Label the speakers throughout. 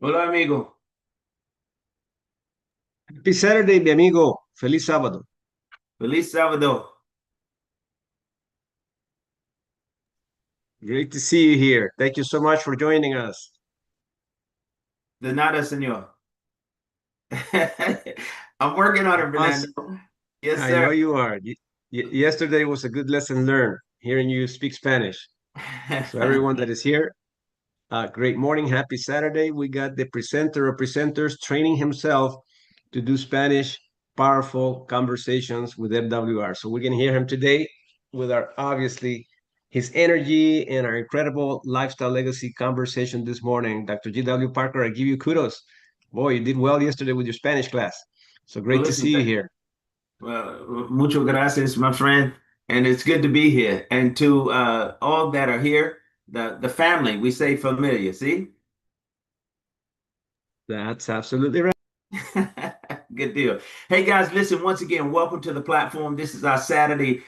Speaker 1: Hola amigo,
Speaker 2: Happy Saturday, mi amigo. Feliz sábado.
Speaker 1: feliz sábado.
Speaker 2: Great to see you here. Thank you so much for joining us.
Speaker 1: De nada, señor. I'm working on it, Fernando.
Speaker 2: Us,
Speaker 1: Yes,
Speaker 2: I
Speaker 1: sir.
Speaker 2: know you are. Yesterday was a good lesson learned, hearing you speak Spanish. So everyone that is here, great morning. Happy Saturday. We got the presenter of presenters training himself to do Spanish powerful conversations with MWR. So we're going to hear him today with our obviously his energy and our incredible lifestyle legacy conversation this morning. Dr. G.W. Parker, I give you kudos. Boy, you did well yesterday with your Spanish class. So
Speaker 1: Well,
Speaker 2: great to
Speaker 1: listen,
Speaker 2: see you here.
Speaker 1: mucho gracias, my friend, and it's good to be here. And to all that are here, the family, we say familiar. See,
Speaker 2: That's absolutely right.
Speaker 1: good deal. Hey guys, listen, once again, welcome to the platform. This is our Saturday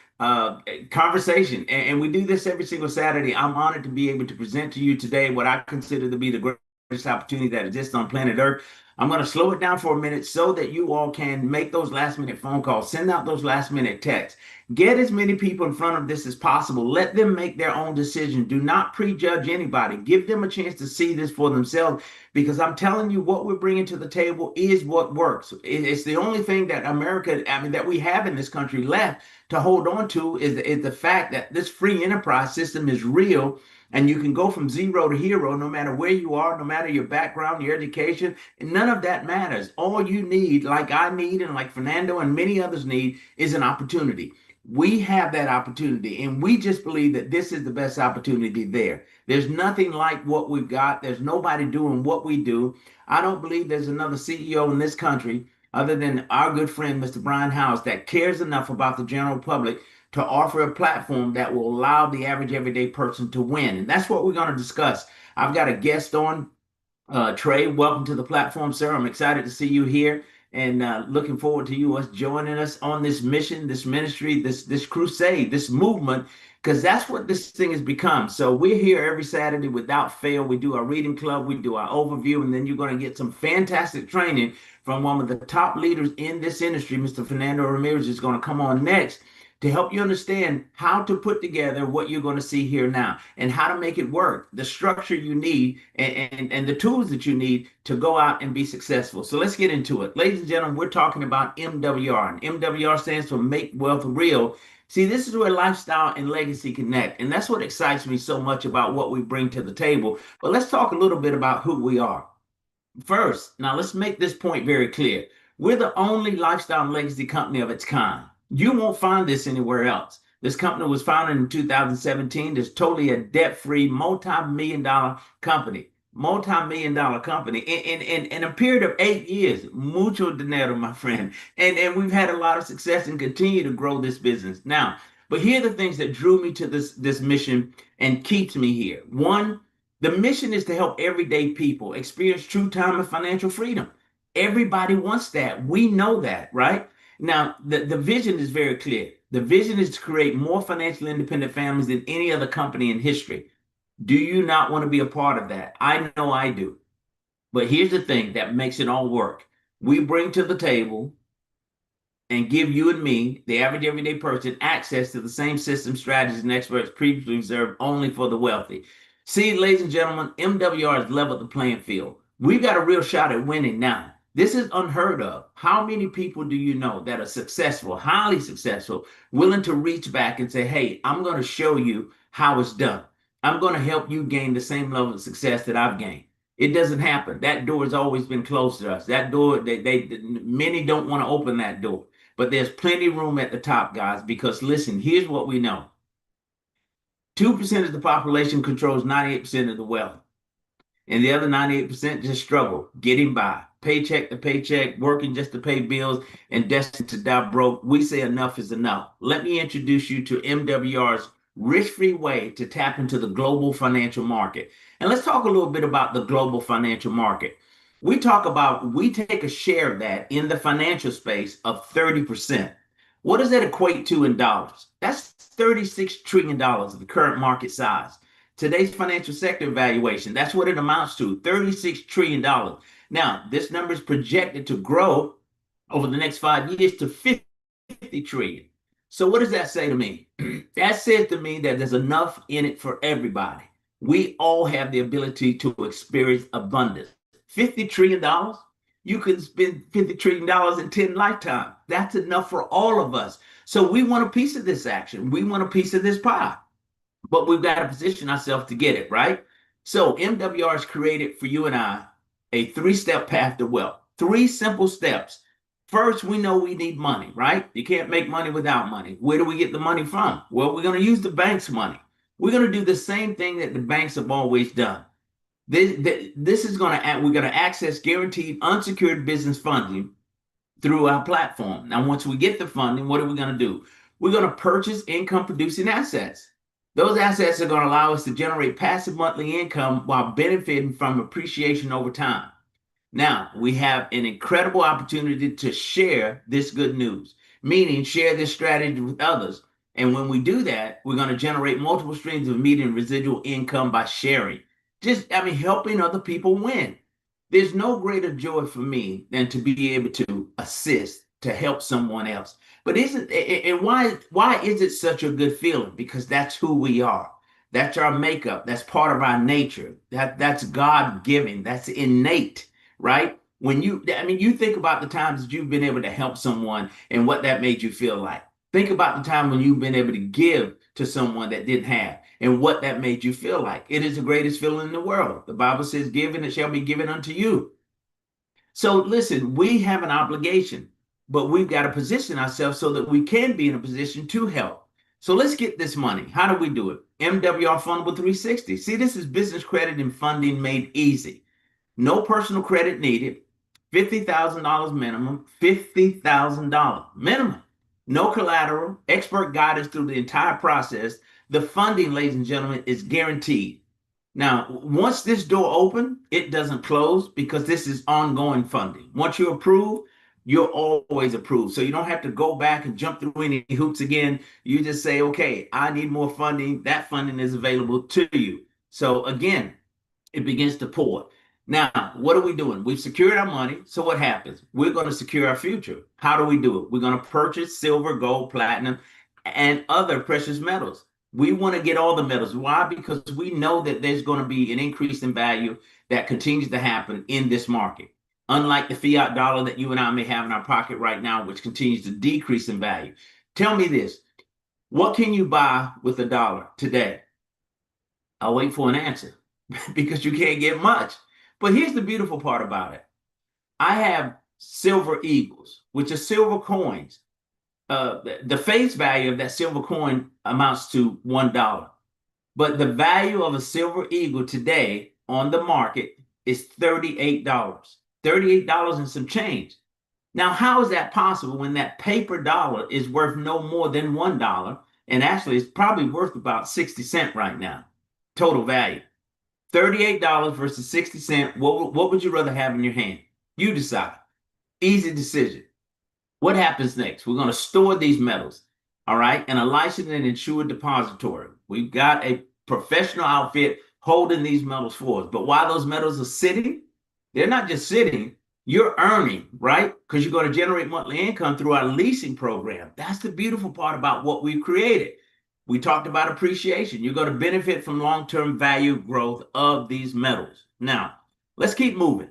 Speaker 1: conversation, and we do this every single Saturday. I'm honored to be able to present to you today what I consider to be the greatest opportunity that exists on planet Earth. I'm going to slow it down for a minute so that you all can make those last minute phone calls, send out those last minute texts, get as many people in front of this as possible. Let them make their own decision. Do not prejudge anybody. Give them a chance to see this for themselves, because I'm telling you, what we're bringing to the table is what works. It's the only thing that America, I mean, that we have in this country left to hold on to is the fact that this free enterprise system is real, and you can go from zero to hero no matter where you are, no matter your background, your education. None of that matters. All you need, like I need, and like Fernando and many others need, is an opportunity. We have that opportunity, and we just believe that this is the best opportunity there. There's nothing like what we've got. There's nobody doing what we do. I don't believe there's another CEO in this country other than our good friend, Mr. Brian House, that cares enough about the general public to offer a platform that will allow the average everyday person to win. And that's what we're going to discuss. I've got a guest on, Trey. Welcome to the platform, sir. I'm excited to see you here, and looking forward to you us joining us on this mission, this ministry, this crusade, this movement, because that's what this thing has become. So we're here every Saturday without fail. We do our reading club, we do our overview, and then you're going to get some fantastic training from one of the top leaders in this industry. Mr. Fernando Ramirez is going to come on next to help you understand how to put together what you're going to see here now and how to make it work, the structure you need, and the tools that you need to go out and be successful. So let's get into it. Ladies and gentlemen, we're talking about MWR, and MWR stands for Make Wealth Real. See, this is where lifestyle and legacy connect, and that's what excites me so much about what we bring to the table. But let's talk a little bit about who we are. First, now let's make this point very clear. We're the only lifestyle and legacy company of its kind. You won't find this anywhere else. This company was founded in 2017. It's totally a debt-free, multi-million dollar company. Multi-million dollar company in a period of 8 years. Mucho dinero, my friend. And we've had a lot of success and continue to grow this business. Now, but here are the things that drew me to this mission and keeps me here. One, the mission is to help everyday people experience true time and financial freedom. Everybody wants that. We know that, right? Now, the vision is very clear. The vision is to create more financially independent families than any other company in history. Do you not want to be a part of that? I know I do. But here's the thing that makes it all work. We bring to the table and give you and me, the average everyday person, access to the same system, strategies, and experts previously reserved only for the wealthy. See, ladies and gentlemen, MWR has leveled the playing field. We've got a real shot at winning now. This is unheard of. How many people do you know that are successful, highly successful, willing to reach back and say, hey, I'm going to show you how it's done. I'm going to help you gain the same level of success that I've gained. It doesn't happen. That door has always been closed to us. That door, many don't want to open that door. But there's plenty of room at the top, guys, because listen, here's what we know. 2% of the population controls 98% of the wealth, and the other 98% just struggle getting by, paycheck to paycheck, working just to pay bills, and destined to die broke. We say enough is enough. Let me introduce you to MWR's risk-free way to tap into the global financial market. And let's talk a little bit about the global financial market. We take a share of that in the financial space of 30%. What does that equate to in dollars? That's $36 trillion, the current market size. Today's financial sector valuation, that's what it amounts to, $36 trillion. Now, this number is projected to grow over the next 5 years to 50 trillion. So what does that say to me? That says to me that there's enough in it for everybody. We all have the ability to experience abundance. $50 trillion? You can spend $50 trillion in 10 lifetimes. That's enough for all of us. So we want a piece of this action. We want a piece of this pie, but we've got to position ourselves to get it, right? So MWR has created for you and I a three-step path to wealth. Three simple steps. First, we know we need money, right? You can't make money without money. Where do we get the money from? Well, we're going to use the bank's money. We're going to do the same thing that the banks have always done. This is going to, we're going to access guaranteed unsecured business funding through our platform. Now, once we get the funding, what are we going to do? We're going to purchase income producing assets. Those assets are going to allow us to generate passive monthly income while benefiting from appreciation over time. Now, we have an incredible opportunity to share this good news, meaning share this strategy with others. And when we do that, we're going to generate multiple streams of immediate and residual income by sharing. Helping other people win. There's no greater joy for me than to be able to assist, to help someone else. But why is it such a good feeling? Because that's who we are. That's our makeup. That's part of our nature. That's God-given. That's innate, right? You think about the times that you've been able to help someone and what that made you feel like. Think about the time when you've been able to give to someone that didn't have and what that made you feel like. It is the greatest feeling in the world. The Bible says, give and it shall be given unto you. So listen, we have an obligation, but we've got to position ourselves so that we can be in a position to help. So let's get this money. How do we do it? MWR Fundable 360. See, this is business credit and funding made easy. No personal credit needed. $50,000 minimum. $50,000 minimum. No collateral, expert guidance through the entire process. The funding, ladies and gentlemen, is guaranteed. Now, once this door opens, it doesn't close because this is ongoing funding. Once you're approved, you're always approved. So you don't have to go back and jump through any hoops again. You just say, okay, I need more funding. That funding is available to you. So again, it begins to pour. Now, what are we doing? We've secured our money. So what happens? We're going to secure our future. How do we do it? We're going to purchase silver, gold, platinum, and other precious metals. We want to get all the metals. Why? Because we know that there's going to be an increase in value that continues to happen in this market. Unlike the fiat dollar that you and I may have in our pocket right now, which continues to decrease in value. Tell me this. What can you buy with a dollar today? I'll wait for an answer because you can't get much. But here's the beautiful part about it. I have silver eagles, which are silver coins. The face value of that silver coin amounts to $1. But the value of a silver eagle today on the market is $38. $38 and some change. Now, how is that possible when that paper dollar is worth no more than $1? And actually, it's probably worth about 60 cents right now, total value. $38 versus 60 cents. What would you rather have in your hand? You decide. Easy decision. What happens next? We're going to store these metals, all right, in a licensed and insured depository. We've got a professional outfit holding these metals for us. But while those metals are sitting, they're not just sitting, you're earning, right? Because you're going to generate monthly income through our leasing program. That's the beautiful part about what we've created. We talked about appreciation. You're going to benefit from long-term value growth of these metals. Now, let's keep moving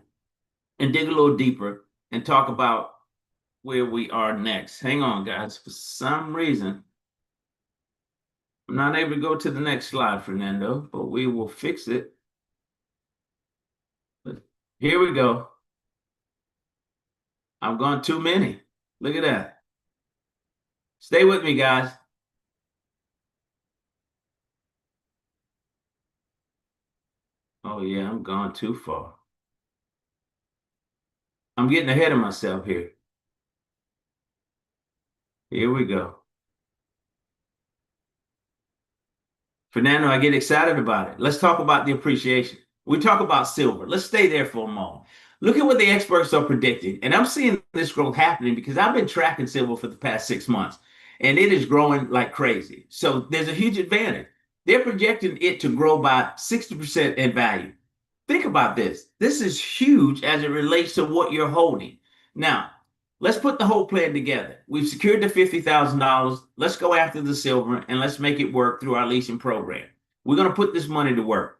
Speaker 1: and dig a little deeper and talk about where we are next. Hang on, guys. For some reason, I'm not able to go to the next slide, Fernando, but we will fix it. But here we go. I've gone too many. Look at that. Stay with me, guys. Oh, yeah, I'm gone too far. I'm getting ahead of myself here. Here we go. Fernando, I get excited about it. Let's talk about the appreciation. We talk about silver. Let's stay there for a moment. Look at what the experts are predicting. And I'm seeing this growth happening because I've been tracking silver for the past 6 months, and it is growing like crazy. So there's a huge advantage. They're projecting it to grow by 60% in value. Think about this. This is huge as it relates to what you're holding. Now, let's put the whole plan together. We've secured the $50,000. Let's go after the silver and let's make it work through our leasing program. We're going to put this money to work.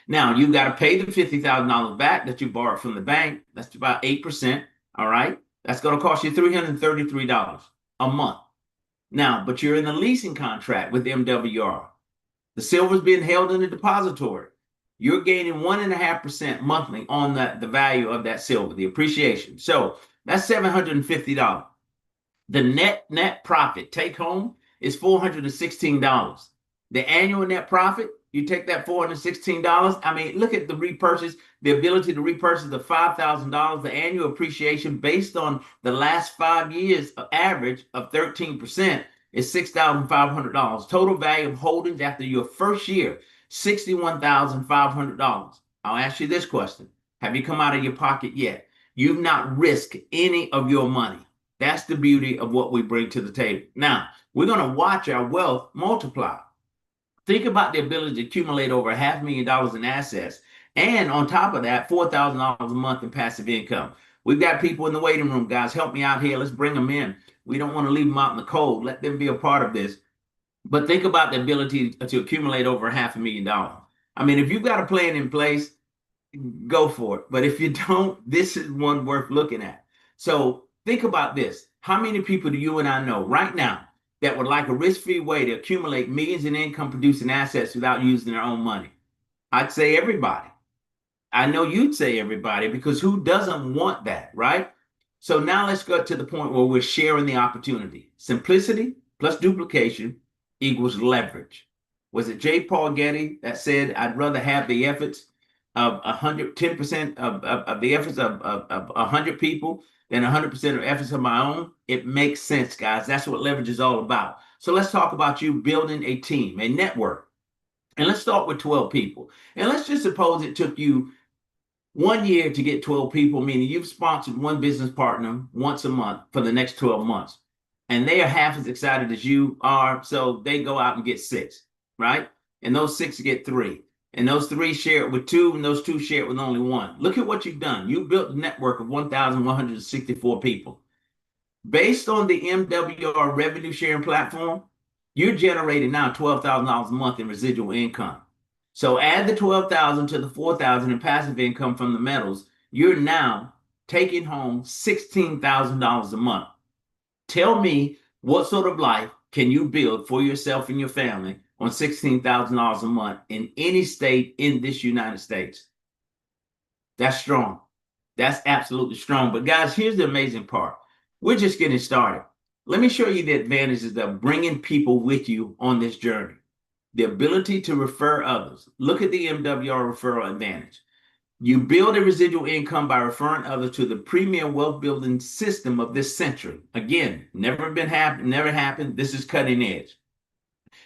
Speaker 1: Now, you've got to pay the $50,000 back that you borrowed from the bank. That's about 8%. All right. That's going to cost you $333 a month. Now, but you're in a leasing contract with MWR. The silver's being held in the depository. You're gaining 1.5% monthly on the value of that silver, the appreciation. So that's $750. The net profit take home is $416. The annual net profit, you take that $416. I mean, look at the repurchase, the ability to repurchase the $5,000, the annual appreciation based on the last 5 years of average of 13% is $6,500. Total value of holdings after your first year, $61,500. I'll ask you this question. Have you come out of your pocket yet? You've not risked any of your money. That's the beauty of what we bring to the table. Now, we're going to watch our wealth multiply. Think about the ability to accumulate over $500,000 in assets. And on top of that, $4,000 a month in passive income. We've got people in the waiting room, guys. Help me out here. Let's bring them in. We don't want to leave them out in the cold. Let them be a part of this. But think about the ability to accumulate over $500,000. I mean, if you've got a plan in place, go for it. But if you don't, this is one worth looking at. So think about this. How many people do you and I know right now that would like a risk-free way to accumulate millions in income-producing assets without using their own money? I'd say everybody. I know you'd say everybody, because who doesn't want that, right? So now let's go to the point where we're sharing the opportunity. Simplicity plus duplication equals leverage. Was it J. Paul Getty that said, I'd rather have the efforts of 10% of the efforts of 100 people than 100% of efforts of my own? It makes sense, guys. That's what leverage is all about. So let's talk about you building a team, a network. And let's start with 12 people. And let's just suppose it took you 1 year to get 12 people, meaning you've sponsored one business partner once a month for the next 12 months. And they are half as excited as you are. So they go out and get 6, right? And those 6 get 3. And those 3 share it with 2, and those 2 share it with only 1. Look at what you've done. You built a network of 1,164 people. Based on the MWR revenue sharing platform, you're generating now $12,000 a month in residual income. So add the 12,000 to the 4,000 in passive income from the metals. You're now taking home $16,000 a month. Tell me, what sort of life can you build for yourself and your family on $16,000 a month in any state in this United States? That's strong. That's absolutely strong. But guys, here's the amazing part. We're just getting started. Let me show you the advantages of bringing people with you on this journey. The ability to refer others. Look at the MWR referral advantage. You build a residual income by referring others to the premier wealth building system of this century. Again, never happened. This is cutting edge.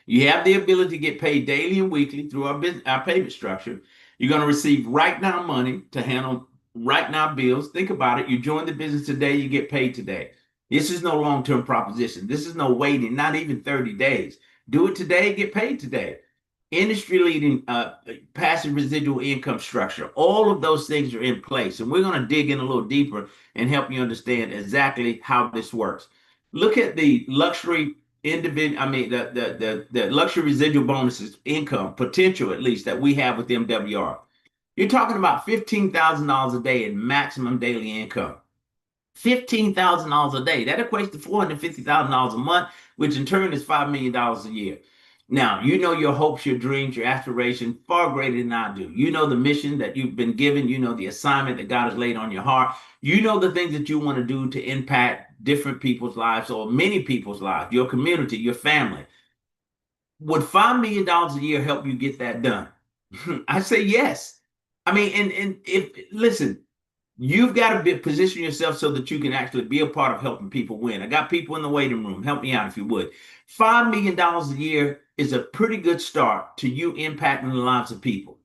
Speaker 1: You have the ability to get paid daily and weekly through our payment structure. You're going to receive right now money to handle right now bills. Think about it. You join the business today, you get paid today. This is no long-term proposition. This is no waiting, not even 30 days. Do it today, get paid today. Industry-leading passive residual income structure. All of those things are in place. And we're going to dig in a little deeper and help you understand exactly how this works. Look at the luxury the luxury residual bonuses income potential, at least, that we have with MWR. You're talking about $15,000 a day in maximum daily income. $15,000 a day. That equates to $450,000 a month, which in turn is $5 million a year. Now, you know your hopes, your dreams, your aspirations far greater than I do. You know the mission that you've been given. You know the assignment that God has laid on your heart. You know the things that you want to do to impact different people's lives or many people's lives, your community, your family. Would $5 million a year help you get that done? I say yes. I mean, and if listen, you've got to position yourself so that you can actually be a part of helping people win. I got people in the waiting room. Help me out if you would. $5 million a year is a pretty good start to you impacting the lives of people.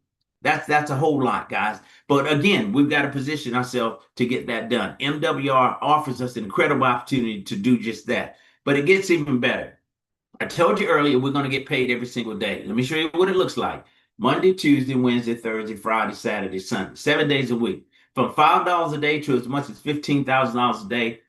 Speaker 1: That's a whole lot, guys. But again, we've got to position ourselves to get that done. MWR offers us an incredible opportunity to do just that. But it gets even better. I told you earlier, we're going to get paid every single day. Let me show you what it looks like. Monday, Tuesday, Wednesday, Thursday, Friday, Saturday, Sunday, 7 days a week. From $5 a day to as much as $15,000 a day,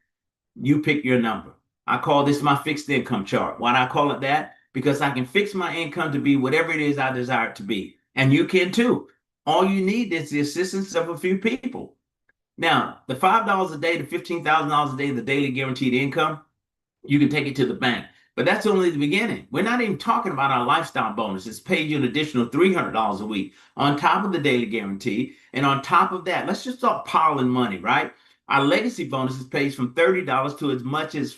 Speaker 1: you pick your number. I call this my fixed income chart. Why do I call it that? Because I can fix my income to be whatever it is I desire it to be. And you can too. All you need is the assistance of a few people. Now, the $5 a day to $15,000 a day, the daily guaranteed income, you can take it to the bank. But that's only the beginning. We're not even talking about our lifestyle bonus. It's paid you an additional $300 a week on top of the daily guarantee. And on top of that, let's just start piling money, right? Our legacy bonus is paid from $30 to as much as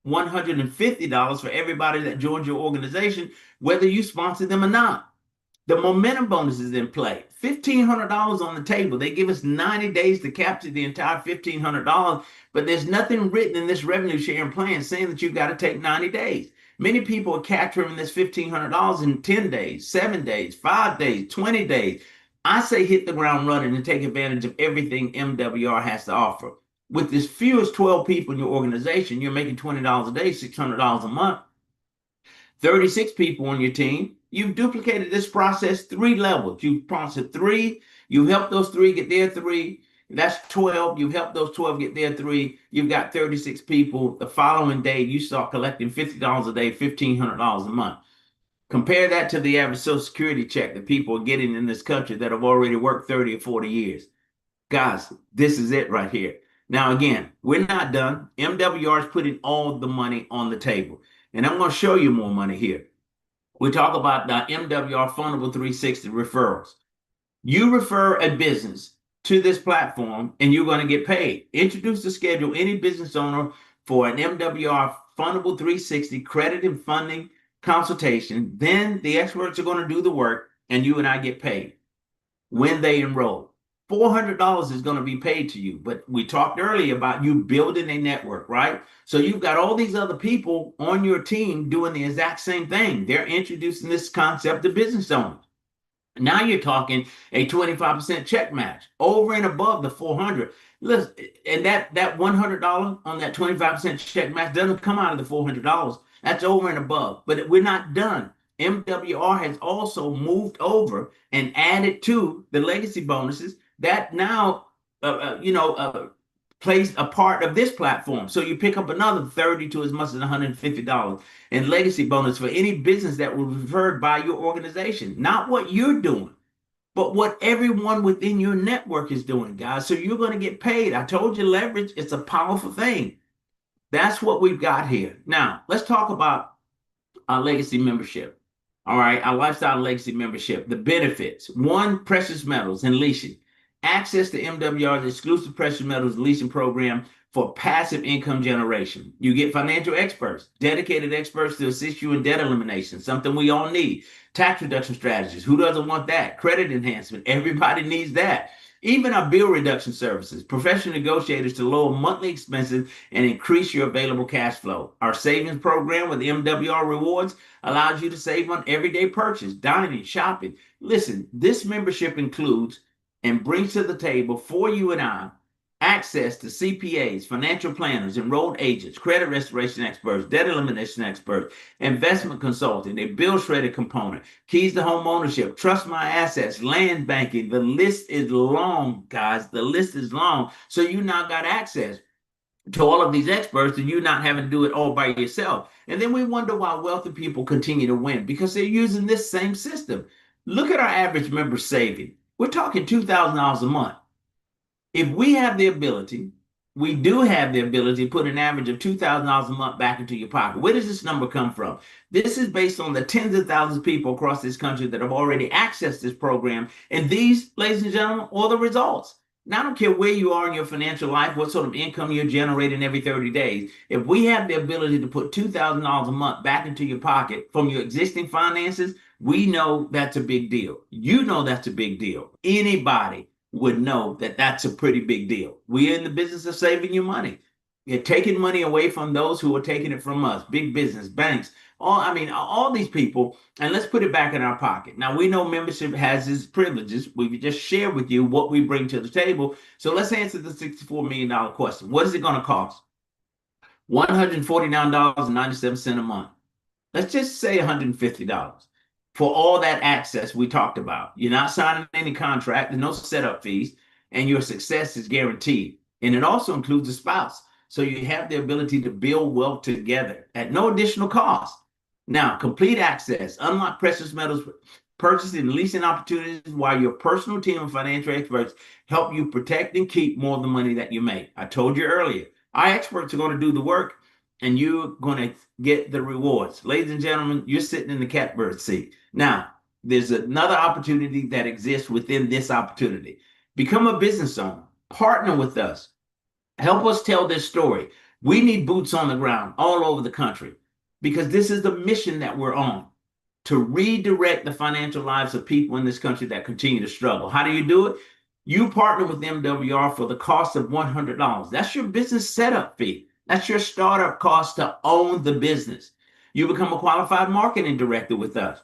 Speaker 1: $150 for everybody that joins your organization, whether you sponsor them or not. The momentum bonus is in play. $1,500 on the table. They give us 90 days to capture the entire $1,500, but there's nothing written in this revenue sharing plan saying that you've got to take 90 days. Many people are capturing this $1,500 in 10 days, 7 days, 5 days, 20 days. I say hit the ground running and take advantage of everything MWR has to offer. With as few as 12 people in your organization, you're making $20 a day, $600 a month. 36 people on your team. You've duplicated this process 3 levels. You've sponsored 3. You've helped those 3 get their 3. That's 12. You've helped those 12 get their 3. You've got 36 people. The following day, you start collecting $50 a day, $1,500 a month. Compare that to the average Social Security check that people are getting in this country that have already worked 30 or 40 years. Guys, this is it right here. Now, again, we're not done. MWR is putting all the money on the table. And I'm going to show you more money here. We talk about the MWR Fundable 360 referrals. You refer a business to this platform and you're going to get paid. Introduce the schedule any business owner for an MWR Fundable 360 credit and funding consultation. Then the experts are going to do the work and you and I get paid when they enroll. $400 is going to be paid to you. But we talked earlier about you building a network, right? So you've got all these other people on your team doing the exact same thing. They're introducing this concept to business owners. Now you're talking a 25% check match over and above the 400. Listen, and that $100 on that 25% check match doesn't come out of the $400. That's over and above. But we're not done. MWR has also moved over and added to the legacy bonuses that now, plays a part of this platform. So you pick up another 30 to as much as $150 in legacy bonus for any business that was referred by your organization. Not what you're doing, but what everyone within your network is doing, guys. So you're going to get paid. I told you leverage, it's a powerful thing. That's what we've got here. Now, let's talk about our legacy membership. All right, our lifestyle legacy membership, the benefits. 1, precious metals and leasing. Access to MWR's exclusive precious metals leasing program for passive income generation. You get financial experts, dedicated experts to assist you in debt elimination, something we all need. Tax reduction strategies. Who doesn't want that? Credit enhancement. Everybody needs that. Even our bill reduction services, professional negotiators to lower monthly expenses and increase your available cash flow. Our savings program with MWR Rewards allows you to save on everyday purchase, dining, shopping. Listen, this membership includes and brings to the table for you and I access to CPAs, financial planners, enrolled agents, credit restoration experts, debt elimination experts, investment consulting, a bill shredder component, keys to home ownership, trust my assets, land banking. The list is long, guys. The list is long. So you now got access to all of these experts and you not having to do it all by yourself. And then we wonder why wealthy people continue to win because they're using this same system. Look at our average member saving. We're talking $2,000 a month. If we have the ability, we do have the ability to put an average of $2,000 a month back into your pocket. Where does this number come from? This is based on the tens of thousands of people across this country that have already accessed this program. And these, ladies and gentlemen, are the results. Now, I don't care where you are in your financial life, what sort of income you're generating every 30 days. If we have the ability to put $2,000 a month back into your pocket from your existing finances, we know that's a big deal. You know that's a big deal. Anybody would know that that's a pretty big deal. We're in the business of saving you money. You're taking money away from those who are taking it from us, big business, banks, all these people, and let's put it back in our pocket. Now, we know membership has its privileges. We just share with you what we bring to the table. So let's answer the $64 million question. What is it going to cost? $149.97 a month. Let's just say $150 for all that access we talked about. You're not signing any contract, there's no setup fees, and your success is guaranteed. And it also includes a spouse. So you have the ability to build wealth together at no additional cost. Now, complete access, unlock precious metals purchasing and leasing opportunities while your personal team of financial experts help you protect and keep more of the money that you make. I told you earlier, our experts are going to do the work and you're going to get the rewards. Ladies and gentlemen, you're sitting in the catbird seat. Now, there's another opportunity that exists within this opportunity. Become a business owner, partner with us, help us tell this story. We need boots on the ground all over the country because this is the mission that we're on to redirect the financial lives of people in this country that continue to struggle. How do you do it? You partner with MWR for the cost of $100. That's your business setup fee. That's your startup cost to own the business. You become a qualified marketing director with us.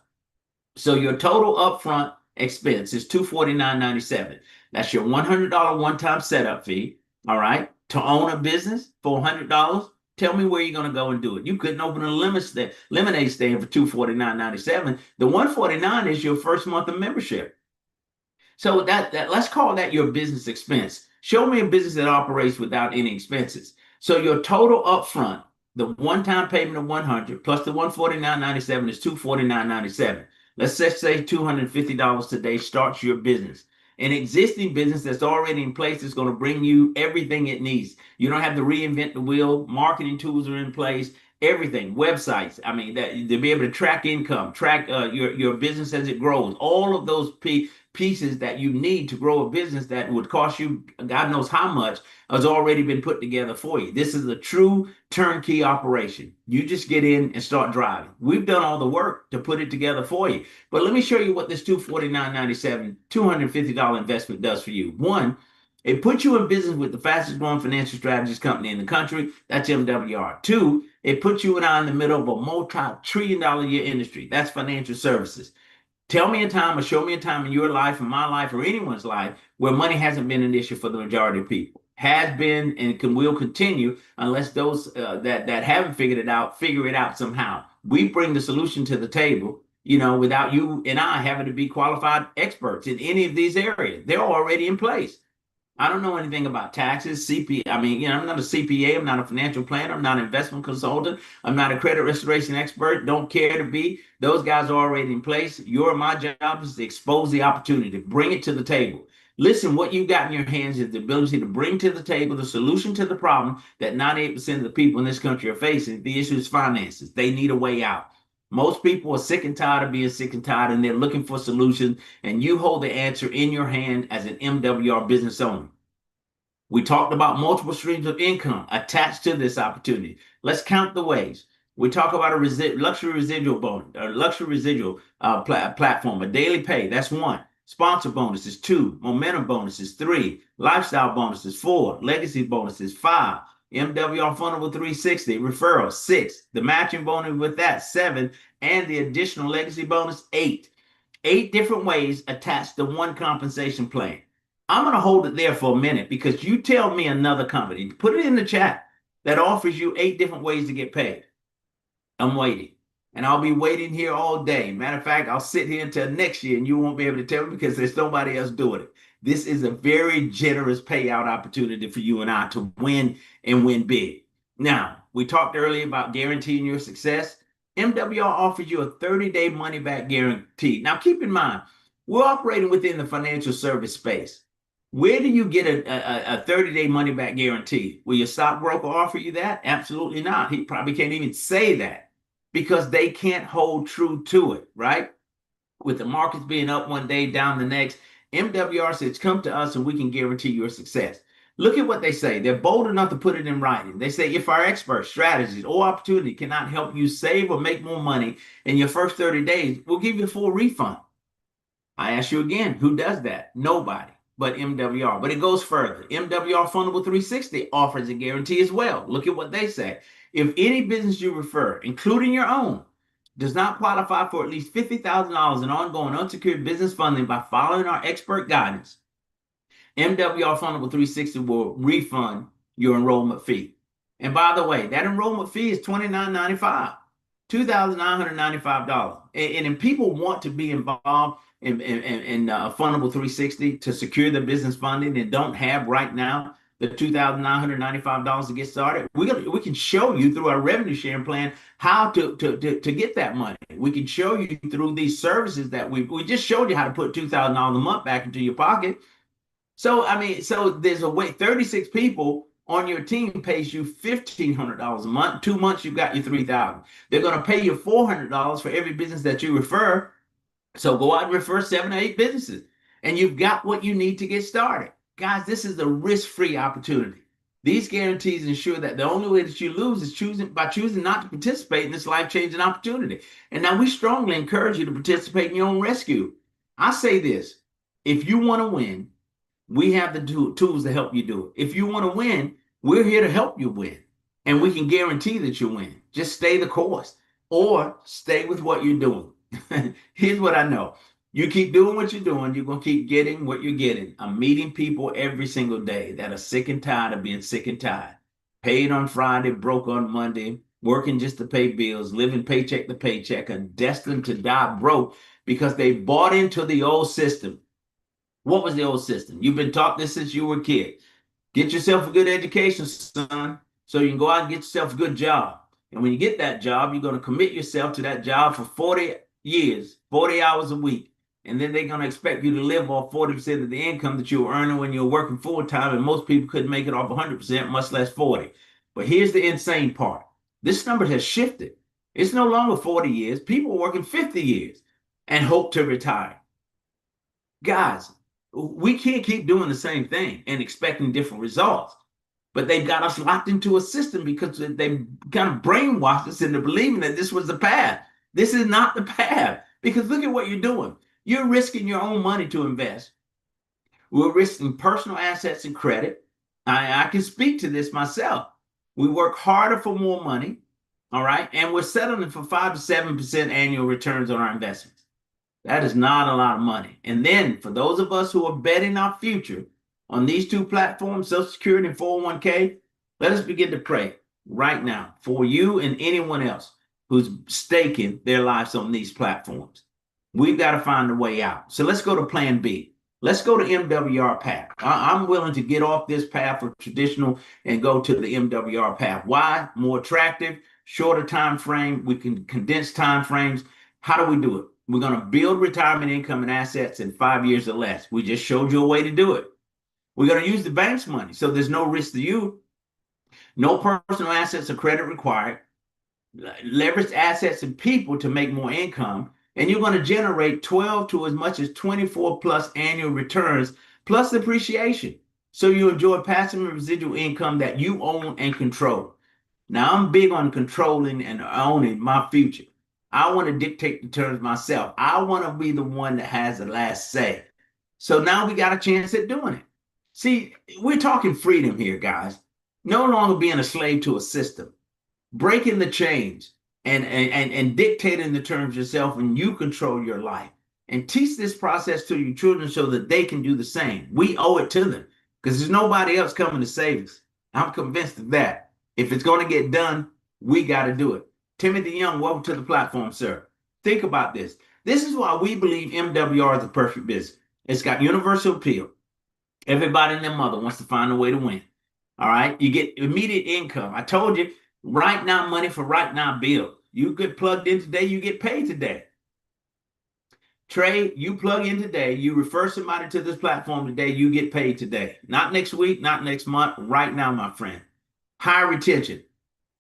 Speaker 1: So your total upfront expense is $249.97. That's your $100 one-time setup fee. All right. To own a business for $100. Tell me where you're going to go and do it. You couldn't open a lemonade stand for $249.97. The $149 is your first month of membership. So that let's call that your business expense. Show me a business that operates without any expenses. So your total upfront, the one-time payment of 100 plus the 149.97 is 249.97. Let's just say $250 today starts your business. An existing business that's already in place is going to bring you everything it needs. You don't have to reinvent the wheel. Marketing tools are in place. Everything, websites. I mean, that to be able to track income, track your business as it grows. All of those pieces that you need to grow a business that would cost you God knows how much has already been put together for you. This is a true turnkey operation. You just get in and start driving. We've done all the work to put it together for you. But let me show you what this $249.97, $250 investment does for you. One, it puts you in business with the fastest growing financial strategies company in the country. That's MWR. Two, it puts you and I in the middle of a multi-trillion dollar a year industry. That's financial services. Tell me a time or show me a time in your life, in my life, or anyone's life where money hasn't been an issue for the majority of people. Has been and will continue unless those that haven't figured it out figure it out somehow. We bring the solution to the table, without you and I having to be qualified experts in any of these areas. They're already in place. I don't know anything about taxes, CPA. I mean, I'm not a CPA. I'm not a financial planner. I'm not an investment consultant. I'm not a credit restoration expert. Don't care to be. Those guys are already in place. My job is to expose the opportunity, bring it to the table. Listen, what you've got in your hands is the ability to bring to the table the solution to the problem that 98% of the people in this country are facing. The issue is finances. They need a way out. Most people are sick and tired of being sick and tired, and they're looking for solutions, and you hold the answer in your hand as an MWR business owner. We talked about multiple streams of income attached to this opportunity. Let's count the ways. We talk about a luxury residual bonus, a luxury residual platform, a daily pay. That's one. Sponsor bonuses, two. Momentum bonuses, three. Lifestyle bonuses, four. Legacy bonuses, five. MWR Funnel 360 referral, six. The matching bonus with that, seven. And the additional legacy bonus, eight. 8 different ways attached to one compensation plan. I'm going to hold it there for a minute because you tell me another company, put it in the chat, that offers you 8 different ways to get paid. I'm waiting. And I'll be waiting here all day. Matter of fact, I'll sit here until next year and you won't be able to tell me because there's nobody else doing it. This is a very generous payout opportunity for you and I to win and win big. Now, we talked earlier about guaranteeing your success. MWR offers you a 30-day money-back guarantee. Now, keep in mind, we're operating within the financial service space. Where do you get a 30-day money-back guarantee? Will your stockbroker offer you that? Absolutely not. He probably can't even say that because they can't hold true to it, right? With the markets being up one day, down the next, MWR says, come to us and we can guarantee your success. Look at what they say. They're bold enough to put it in writing. They say, if our experts, strategies, or opportunity cannot help you save or make more money in your first 30 days, we'll give you a full refund. I ask you again, who does that? Nobody but MWR. But it goes further. MWR Funnel 360 offers a guarantee as well. Look at what they say. If any business you refer, including your own, does not qualify for at least $50,000 in ongoing unsecured business funding by following our expert guidance, MWR Funnel 360 will refund your enrollment fee. And by the way, that enrollment fee is $29.95. $2,995. And people want to be involved in Fundable 360 to secure their business funding and don't have right now the $2,995 to get started. We can show you through our revenue sharing plan how to get that money. We can show you through these services that we just showed you how to put $2,000 a month back into your pocket. So I mean, so there's a way 36 people on your team pays you $1,500 a month. 2 months, you got your 3,000. They're going to pay you $400 for every business that you refer. So go out and refer 7 or 8 businesses, and you've got what you need to get started. Guys, this is a risk-free opportunity. These guarantees ensure that the only way that you lose is choosing not to participate in this life-changing opportunity. And now we strongly encourage you to participate in your own rescue. I say this: if you want to win, we have the tools to help you do it. If you want to win, we're here to help you win. And we can guarantee that you win. Just stay the course or stay with what you're doing. Here's what I know. You keep doing what you're doing, you're going to keep getting what you're getting. I'm meeting people every single day that are sick and tired of being sick and tired. Paid on Friday, broke on Monday, working just to pay bills, living paycheck to paycheck, and destined to die broke because they bought into the old system. What was the old system? You've been taught this since you were a kid. Get yourself a good education, son, so you can go out and get yourself a good job. And when you get that job, you're going to commit yourself to that job for 40 years, 40 hours a week. And then they're going to expect you to live off 40% of the income that you were earning when you were working full time. And most people couldn't make it off 100%, much less 40. But here's the insane part. This number has shifted. It's no longer 40 years. People are working 50 years and hope to retire. Guys, we can't keep doing the same thing and expecting different results. But they've got us locked into a system because they kind of brainwashed us into believing that this was the path. This is not the path, because look at what you're doing. You're risking your own money to invest. We're risking personal assets and credit. I can speak to this myself. We work harder for more money, all right? And we're settling for 5 to 7% annual returns on our investments. That is not a lot of money. And then for those of us who are betting our future on these two platforms, Social Security and 401k, let us begin to pray right now for you and anyone else who's staking their lives on these platforms. We've got to find a way out. So let's go to plan B. Let's go to MWR path. I'm willing to get off this path of traditional and go to the MWR path. Why? More attractive, shorter time frame. We can condense time frames. How do we do it? We're going to build retirement income and assets in 5 years or less. We just showed you a way to do it. We're going to use the bank's money, so there's no risk to you. No personal assets or credit required. Leverage assets and people to make more income. And you're going to generate 12 to as much as 24 plus annual returns plus appreciation. So you enjoy passive and residual income that you own and control. Now, I'm big on controlling and owning my future. I want to dictate the terms myself. I want to be the one that has the last say. So now we got a chance at doing it. See, we're talking freedom here, guys. No longer being a slave to a system, breaking the chains and dictating the terms yourself, and you control your life. And teach this process to your children so that they can do the same. We owe it to them because there's nobody else coming to save us. I'm convinced of that. If it's going to get done, we got to do it. Timothy Young, welcome to the platform, sir. Think about this. This is why we believe MWR is the perfect business. It's got universal appeal. Everybody and their mother wants to find a way to win. All right. You get immediate income. I told you, right now money for right now bill. You get plugged in today, you get paid today. Trey, you plug in today, you refer somebody to this platform today, you get paid today. Not next week, not next month, right now, my friend. High retention.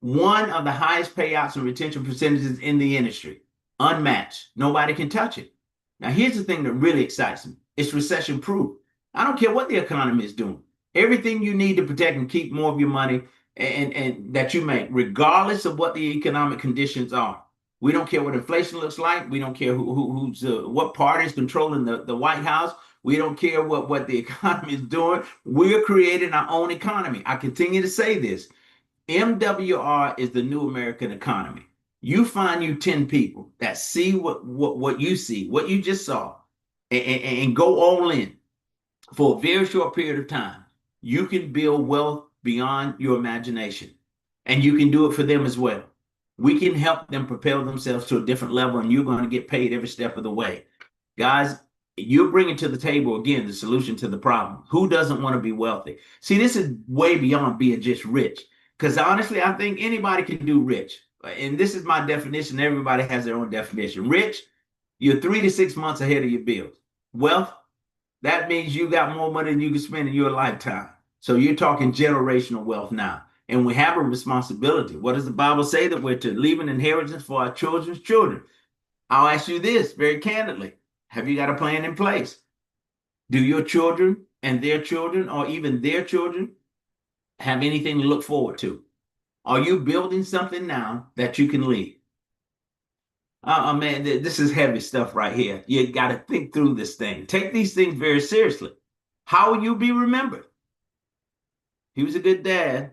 Speaker 1: One of the highest payouts and retention percentages in the industry. Unmatched. Nobody can touch it. Now, here's the thing that really excites me. It's recession proof. I don't care what the economy is doing. Everything you need to protect and keep more of your money and that you make, regardless of what the economic conditions are. We don't care what inflation looks like. We don't care what party is controlling the White House. We don't care what the economy is doing. We're creating our own economy. I continue to say this. MWR is the new American economy. You find you 10 people that see what you see, what you just saw, and go all in for a very short period of time. You can build wealth beyond your imagination, and you can do it for them as well. We can help them propel themselves to a different level, and you're going to get paid every step of the way. Guys, you're bringing to the table, again, the solution to the problem. Who doesn't want to be wealthy? See, this is way beyond being just rich. Because honestly, I think anybody can do rich. And this is my definition. Everybody has their own definition. Rich, you're 3 to 6 months ahead of your bills. Wealth, that means you got more money than you can spend in your lifetime. So you're talking generational wealth now. And we have a responsibility. What does the Bible say? That we're to leave an inheritance for our children's children. I'll ask you this very candidly. Have you got a plan in place? Do your children and their children, or even their children, have anything to look forward to? Are you building something now that you can leave? Man, this is heavy stuff right here. You got to think through this thing. Take these things very seriously. How will you be remembered? He was a good dad,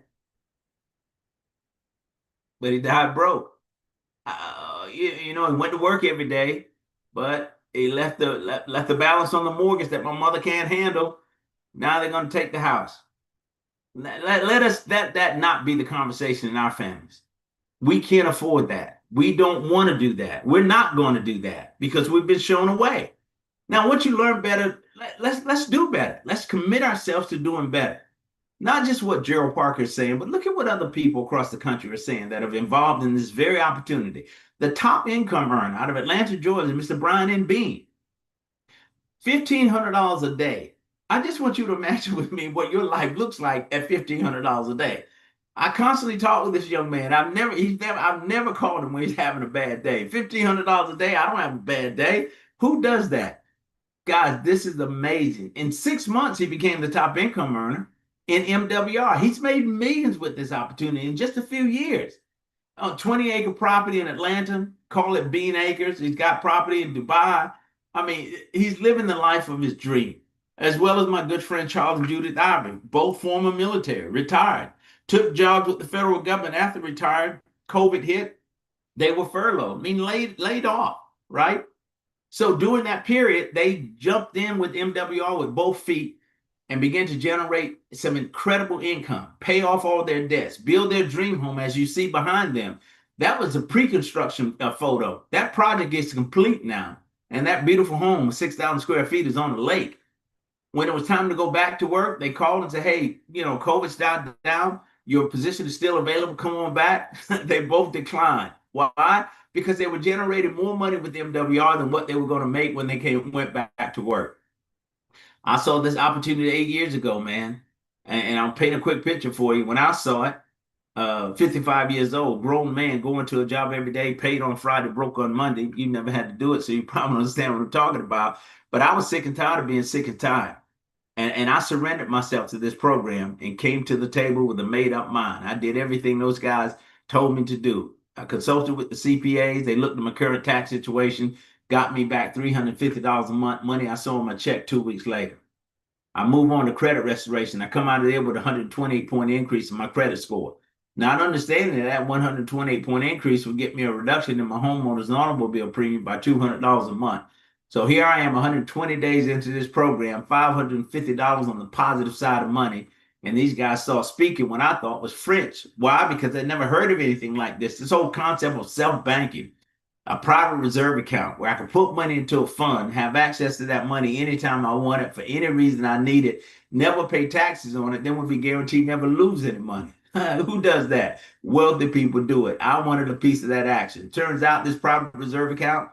Speaker 1: but he died broke. He went to work every day, but he left the balance on the mortgage that my mother can't handle. Now they're going to take the house. Let us that not be the conversation in our families. We can't afford that. We don't want to do that. We're not going to do that because we've been shown a way. Now, once you learn better, let's do better. Let's commit ourselves to doing better. Not just what Gerald Parker is saying, but look at what other people across the country are saying that have involved in this very opportunity. The top income earner out of Atlanta, Georgia, Mr. Brian N. Bean, $1,500 a day. I just want you to imagine with me what your life looks like at $1,500 a day. I constantly talk with this young man. I've never called him when he's having a bad day. $1,500 a day. I don't have a bad day. Who does that? Guys, this is amazing. In 6 months, he became the top income earner in MWR. He's made millions with this opportunity in just a few years. 20-acre property in Atlanta, call it Bean Acres. He's got property in Dubai. I mean, he's living the life of his dream, as well as my good friend Charles and Judith Ivory, both former military, retired, took jobs with the federal government after retired. COVID hit, they were furloughed, laid off, right? So during that period, they jumped in with MWR with both feet and began to generate some incredible income, pay off all their debts, build their dream home, as you see behind them. That was a pre-construction photo. That project is complete now. And that beautiful home, 6,000 square feet, is on the lake. When it was time to go back to work, they called and said, hey, COVID's died down. Your position is still available. Come on back. They both declined. Why? Because they were generating more money with MWR than what they were going to make when they went back to work. I saw this opportunity 8 years ago, man. And I'll paint a quick picture for you. When I saw it, 55 years old, grown man going to a job every day, paid on Friday, broke on Monday. You never had to do it, so you probably understand what I'm talking about. But I was sick and tired of being sick and tired. And I surrendered myself to this program and came to the table with a made-up mind. I did everything those guys told me to do. I consulted with the CPAs. They looked at my current tax situation, got me back $350 a month, money I saw in my check 2 weeks later. I move on to credit restoration. I come out of there with a 128-point increase in my credit score. Not understanding that 128-point increase would get me a reduction in my homeowner's and automobile premium by $200 a month. So here I am 120 days into this program, $550 on the positive side of money. And these guys saw speaking what I thought was French. Why? Because they never heard of anything like this. This whole concept of self-banking, a private reserve account where I could put money into a fund, have access to that money anytime I want it for any reason I need it, never pay taxes on it, then would be guaranteed never lose any money. Who does that? Wealthy people do it. I wanted a piece of that action. Turns out this private reserve account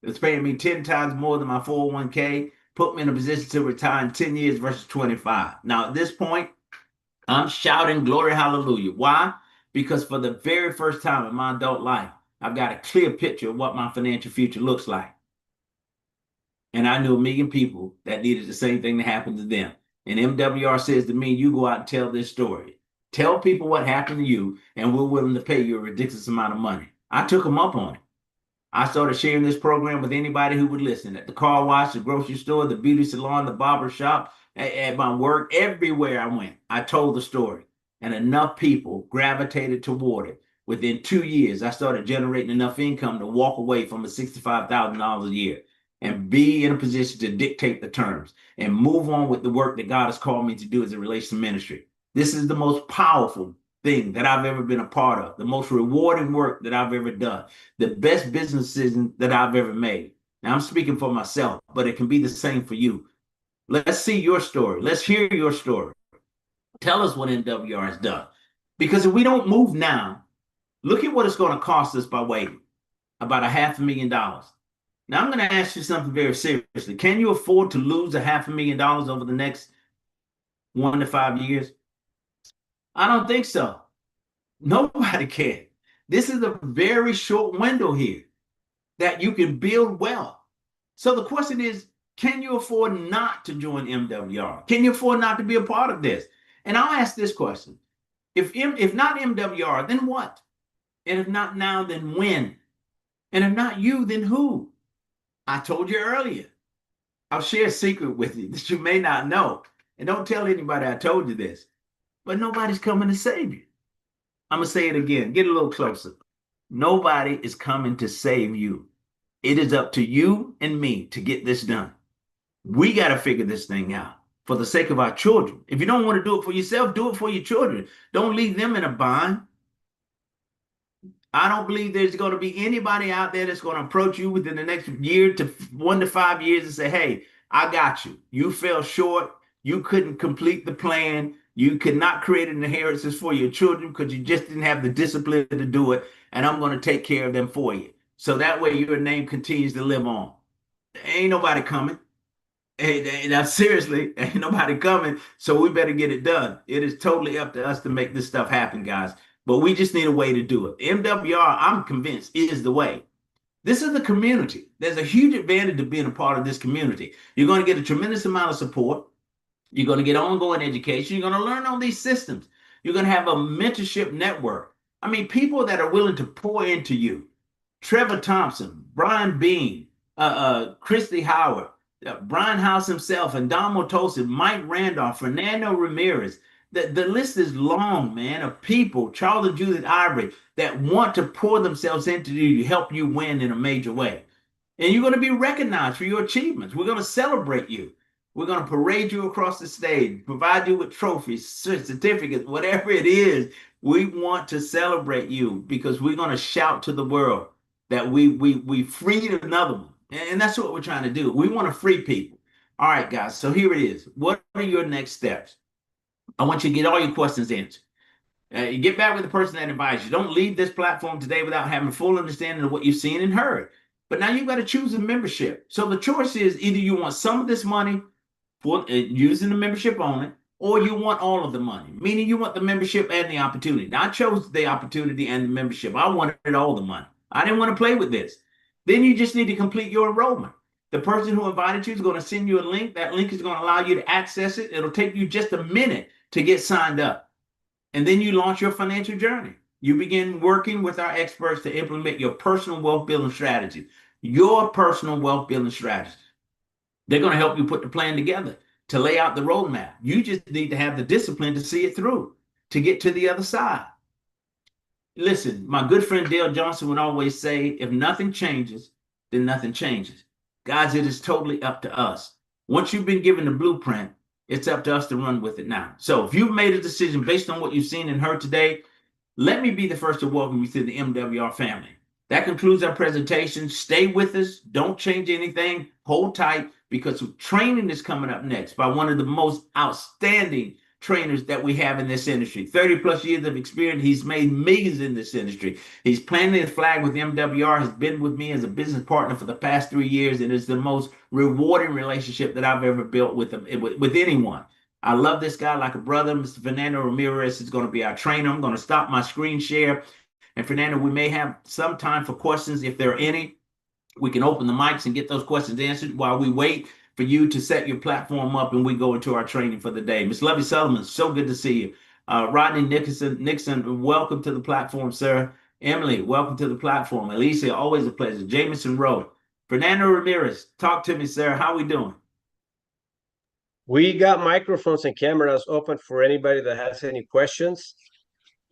Speaker 1: is paying me 10 times more than my 401k, put me in a position to retire in 10 years versus 25. Now, at this point, I'm shouting glory, hallelujah. Why? Because for the very first time in my adult life, I've got a clear picture of what my financial future looks like. And I knew a million people that needed the same thing to happen to them. And MWR says to me, you go out and tell this story. Tell people what happened to you, and we're willing to pay you a ridiculous amount of money. I took them up on it. I started sharing this program with anybody who would listen. At the car wash, the grocery store, the beauty salon, the barber shop, at my work, everywhere I went, I told the story. And enough people gravitated toward it. Within 2 years, I started generating enough income to walk away from a $65,000 a year and be in a position to dictate the terms and move on with the work that God has called me to do as it relates to ministry. This is the most powerful thing that I've ever been a part of, the most rewarding work that I've ever done, the best business decision that I've ever made. Now, I'm speaking for myself, but it can be the same for you. Let's see your story. Let's hear your story. Tell us what MWR has done. Because if we don't move now, look at what it's going to cost us by waiting, about $500,000. Now, I'm going to ask you something very seriously. Can you afford to lose $500,000 over the next 1 to 5 years? I don't think so. Nobody can. This is a very short window here that you can build wealth. So the question is, can you afford not to join MWR? Can you afford not to be a part of this? And I'll ask this question. If not MWR, then what? And if not now, then when? And if not you, then who? I told you earlier. I'll share a secret with you that you may not know. And don't tell anybody I told you this. But nobody's coming to save you. I'm going to say it again. Get a little closer. Nobody is coming to save you. It is up to you and me to get this done. We got to figure this thing out for the sake of our children. If you don't want to do it for yourself, do it for your children. Don't leave them in a bind. I don't believe there's going to be anybody out there that's going to approach you within the next year to 1 to 5 years and say, hey, I got you. You fell short. You couldn't complete the plan. You could not create an inheritance for your children because you just didn't have the discipline to do it. And I'm going to take care of them for you. So that way your name continues to live on. Ain't nobody coming. Hey, now seriously, ain't nobody coming. So we better get it done. It is totally up to us to make this stuff happen, guys. But we just need a way to do it. MWR, I'm convinced, is the way. This is the community. There's a huge advantage to being a part of this community. You're going to get a tremendous amount of support. You're going to get ongoing education. You're going to learn all these systems. You're going to have a mentorship network. I mean, people that are willing to pour into you. Trevor Thompson, Brian Bean, Christy Howard, Brian House himself, and Don Motosin, Mike Randolph, Fernando Ramirez. The list is long, man, of people, Charles and Judith Ivory, that want to pour themselves into you to help you win in a major way. And you're going to be recognized for your achievements. We're going to celebrate you. We're going to parade you across the stage, provide you with trophies, certificates, whatever it is. We want to celebrate you because we're going to shout to the world that we freed another one. And that's what we're trying to do. We want to free people. All right, guys. So here it is. What are your next steps? I want you to get all your questions answered. You get back with the person that advised you. Don't leave this platform today without having full understanding of what you've seen and heard. But now you've got to choose a membership. So the choice is either you want some of this money for using the membership only, or you want all of the money, meaning you want the membership and the opportunity. Now, I chose the opportunity and the membership. I wanted all the money. I didn't want to play with this. Then you just need to complete your enrollment. The person who invited you is going to send you a link. That link is going to allow you to access it. It'll take you just a minute to get signed up. And then you launch your financial journey. You begin working with our experts to implement your personal wealth building strategy. Your personal wealth building strategy. They're going to help you put the plan together, to lay out the roadmap. You just need to have the discipline to see it through, to get to the other side. Listen, my good friend Dale Johnson would always say, if nothing changes, then nothing changes. Guys, it is totally up to us. Once you've been given the blueprint, it's up to us to run with it now. So if you've made a decision based on what you've seen and heard today, let me be the first to welcome you to the MWR family. That concludes our presentation. Stay with us. Don't change anything. Hold tight, because training is coming up next by one of the most outstanding trainers that we have in this industry. 30 plus years of experience. He's made millions in this industry. He's planted his flag with MWR, has been with me as a business partner for the past 3 years, and it's the most rewarding relationship that I've ever built with anyone. I love this guy like a brother. Mr. Fernando Ramirez is going to be our trainer. I'm going to stop my screen share. And Fernando, we may have some time for questions if there are any. We can open the mics and get those questions answered while we wait for you to set your platform up and we go into our training for the day. Miss Lovey Sullivan, so good to see you. Rodney Nixon, welcome to the platform, sir. Emily, welcome to the platform. Alicia, always a pleasure. Jameson Rowe. Fernando Ramirez, talk to me, sir. How we doing?
Speaker 2: We got microphones and cameras open for anybody that has any questions.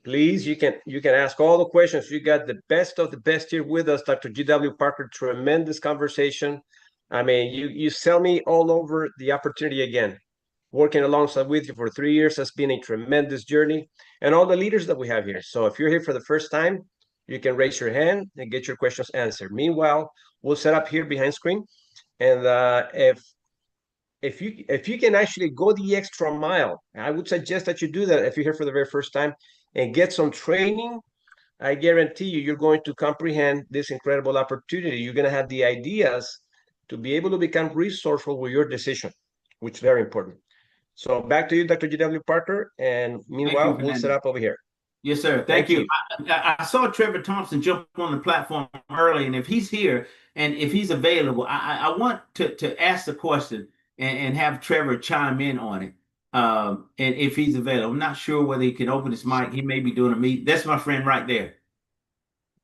Speaker 2: Please, you can ask all the questions. You got the best of the best here with us, Dr. G.W. Parker. Tremendous conversation. I mean, you sell me all over the opportunity again. working alongside with you for 3 years has been a tremendous journey, and all the leaders that we have here. So if you're here for the first time, you can raise your hand and get your questions answered. Meanwhile, we'll set up here behind screen, and if you can actually go the extra mile, I would suggest that you do that if you're here for the very first time and get some training. I guarantee you, you're going to comprehend this incredible opportunity. You're going to have the ideas to be able to become resourceful with your decision, which is very important. So back to you, Dr. G.W. Parker. And
Speaker 1: Thank you,
Speaker 2: meanwhile, we'll set
Speaker 1: Fernando.
Speaker 2: up over here.
Speaker 1: Yes, sir. Thank
Speaker 2: Thank
Speaker 1: you.
Speaker 2: you.
Speaker 1: I saw Trevor Thompson jump on the platform early, and if he's here and if he's available, I want to ask the question and have Trevor chime in on it. And if he's available, I'm not sure whether he can open his mic. He may be doing a meet. That's my friend right there.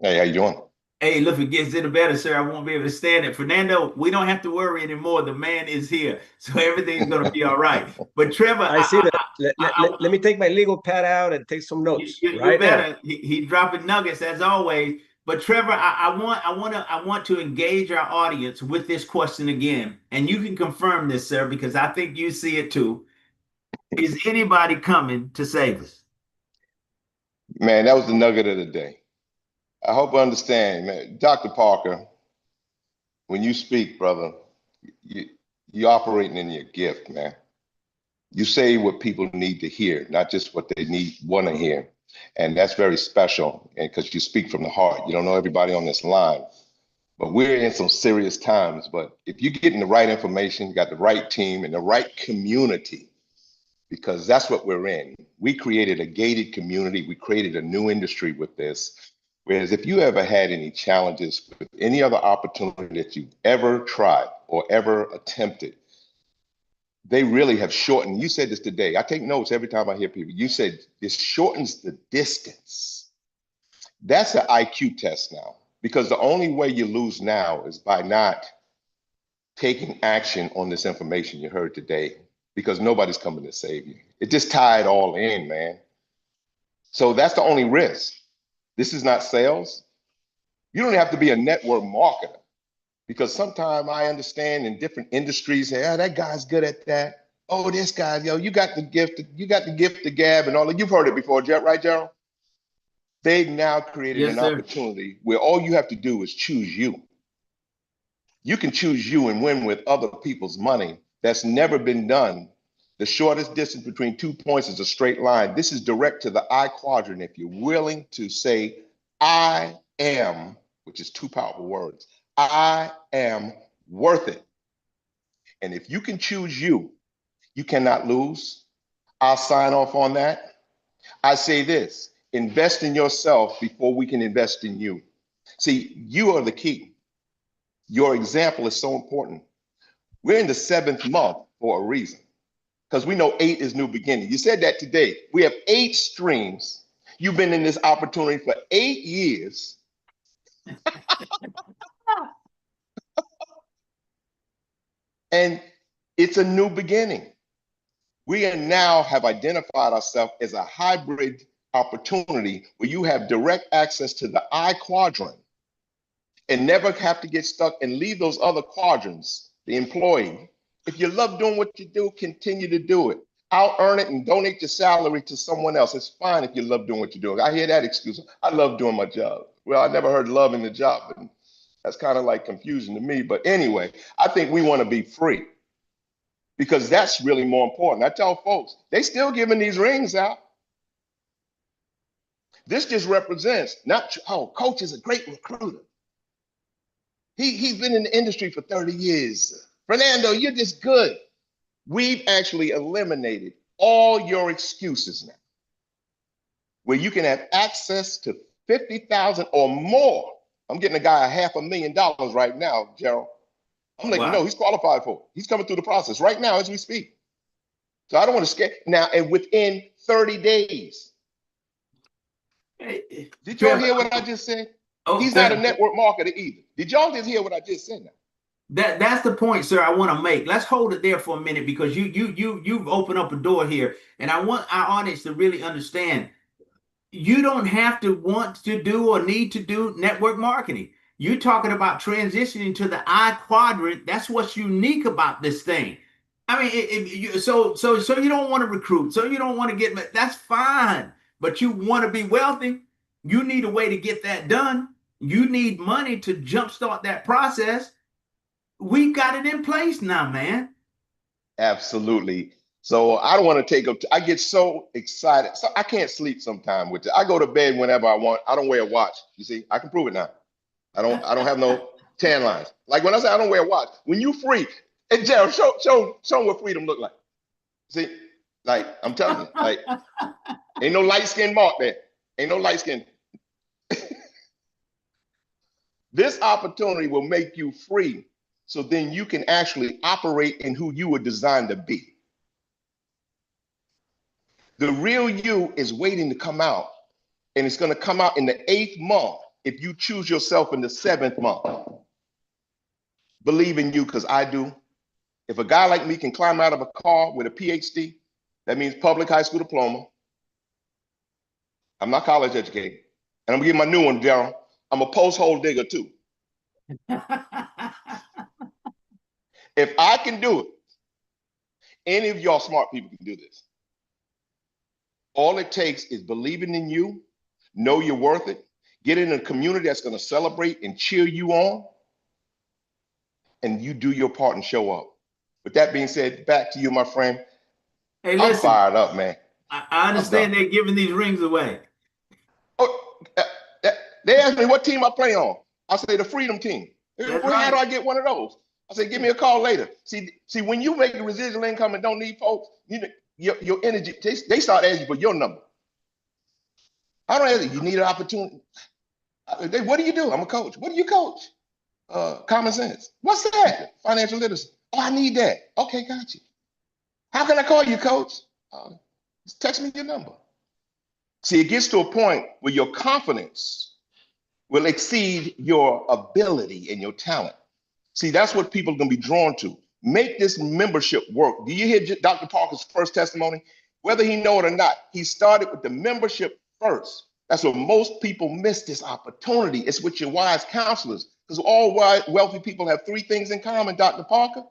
Speaker 3: Hey, how you doing?
Speaker 1: Hey, look, if it gets any better, sir, I won't be able to stand it. Fernando, we don't have to worry anymore. The man is here, so everything's going to be all right. But Trevor,
Speaker 2: I see that. Let me take my legal pad out and take some notes.
Speaker 1: You
Speaker 2: right
Speaker 1: better.
Speaker 2: now.
Speaker 1: He's dropping nuggets as always. But Trevor, I want to engage our audience with this question again, and you can confirm this, sir, because I think you see it too. Is anybody coming to save us?
Speaker 3: Man, that was the nugget of the day. I hope I understand, man. Dr. Parker, when you speak, brother, you're operating in your gift, man. You say what people need to hear, not just what they want to hear. And that's very special, and because you speak from the heart. You don't know everybody on this line, but we're in some serious times. But if you're getting the right information, you got the right team and the right community, because that's what we're in. We created a gated community. We created a new industry with this. Whereas if you ever had any challenges with any other opportunity that you've ever tried or ever attempted, they really have shortened. You said this today. I take notes every time I hear people. You said this shortens the distance. That's an IQ test now, because the only way you lose now is by not taking action on this information you heard today, because nobody's coming to save you. It just tied all in, man. So that's the only risk. This is not sales. You don't have to be a network marketer, because sometimes I understand in different industries, hey, oh, that guy's good at that. Oh, this guy, you got the gift to gab and all that. You've heard it before, right, Gerald? They've now created
Speaker 1: Yes,
Speaker 3: an
Speaker 1: sir.
Speaker 3: opportunity where all you have to do is choose you. You can choose you and win with other people's money. That's never been done. The shortest distance between 2 points is a straight line. This is direct to the I quadrant. If you're willing to say, I am, which is two powerful words, I am worth it. And if you can choose you, you cannot lose. I'll sign off on that. I say this, invest in yourself before we can invest in you. See, you are the key. Your example is so important. We're in the 7th month for a reason, because we know 8 is new beginning. You said that today. We have 8 streams. You've been in this opportunity for 8 years. And it's a new beginning. We are now have identified ourselves as a hybrid opportunity where you have direct access to the I quadrant and never have to get stuck and leave those other quadrants, the employee. If you love doing what you do, continue to do it. I'll earn it and donate your salary to someone else. It's fine if you love doing what you're doing. I hear that excuse. I love doing my job. Well, I never heard love in the job, but that's kind of like confusion to me. But anyway, I think we want to be free, because that's really more important. I tell folks, they still giving these rings out. This just represents not, oh, coach is a great recruiter. He's been in the industry for 30 years. Fernando, you're just good. We've actually eliminated all your excuses now, where you can have access to 50,000 or more. I'm getting a guy $500,000 right now, Gerald. I'm letting you know he's qualified for it. He's coming through the process right now as we speak. So I don't want to scare now. And within 30 days, did y'all hear what I just said? Oh, he's not a network marketer either. Did y'all just hear what I just said now?
Speaker 1: That's the point, sir, I want to make. Let's hold it there for a minute, because you've opened up a door here, and I want our audience to really understand. You don't have to want to do or need to do network marketing. You're talking about transitioning to the I quadrant. That's what's unique about this thing. I mean, so you don't want to recruit, so you don't want to get, that's fine, but you want to be wealthy. You need a way to get that done. You need money to jumpstart that process. We've got it in place now, man.
Speaker 3: Absolutely. So I don't want to take up. I get so excited. So I can't sleep sometime with it. I go to bed whenever I want. I don't wear a watch. You see, I can prove it now. I don't have no tan lines. Like when I say I don't wear a watch, when you free, and Gerald, show them what freedom look like. See, like I'm telling you, like ain't no light skin mark there. Ain't no light skin. This opportunity will make you free. So then you can actually operate in who you were designed to be. The real you is waiting to come out, and it's going to come out in the 8th month if you choose yourself in the 7th month. Believe in you, because I do. If a guy like me can climb out of a car with a PhD, that means public high school diploma. I'm not college educated. And I'm going to give my new one, Gerald. I'm a post hole digger too. If I can do it, any of y'all smart people can do this. All it takes is believing in you, know you're worth it, get in a community that's going to celebrate and cheer you on, and you do your part and show up. With that being said, back to you, my friend.
Speaker 1: Hey,
Speaker 3: I'm
Speaker 1: listen,
Speaker 3: fired up, man.
Speaker 1: I understand they're giving these rings away.
Speaker 3: Oh, they asked me what team I play on. I say the Freedom Team.
Speaker 1: That's
Speaker 3: Well, how do
Speaker 1: right.
Speaker 3: I get one of those? I say, give me a call later. See, when you make a residual income and don't need folks, your energy, they start asking for your number. I don't ask you, you need an opportunity. What do you do? I'm a coach. What do you coach? Common sense. What's that? Financial literacy. Oh, I need that. Okay, got you. How can I call you, coach? Just text me your number. See, it gets to a point where your confidence will exceed your ability and your talent. See, that's what people are going to be drawn to. Make this membership work. Do you hear Dr. Parker's first testimony? Whether he know it or not, he started with the membership first. That's what most people miss this opportunity. It's with your wise counselors, because all wealthy people have 3 things in common, Dr. Parker.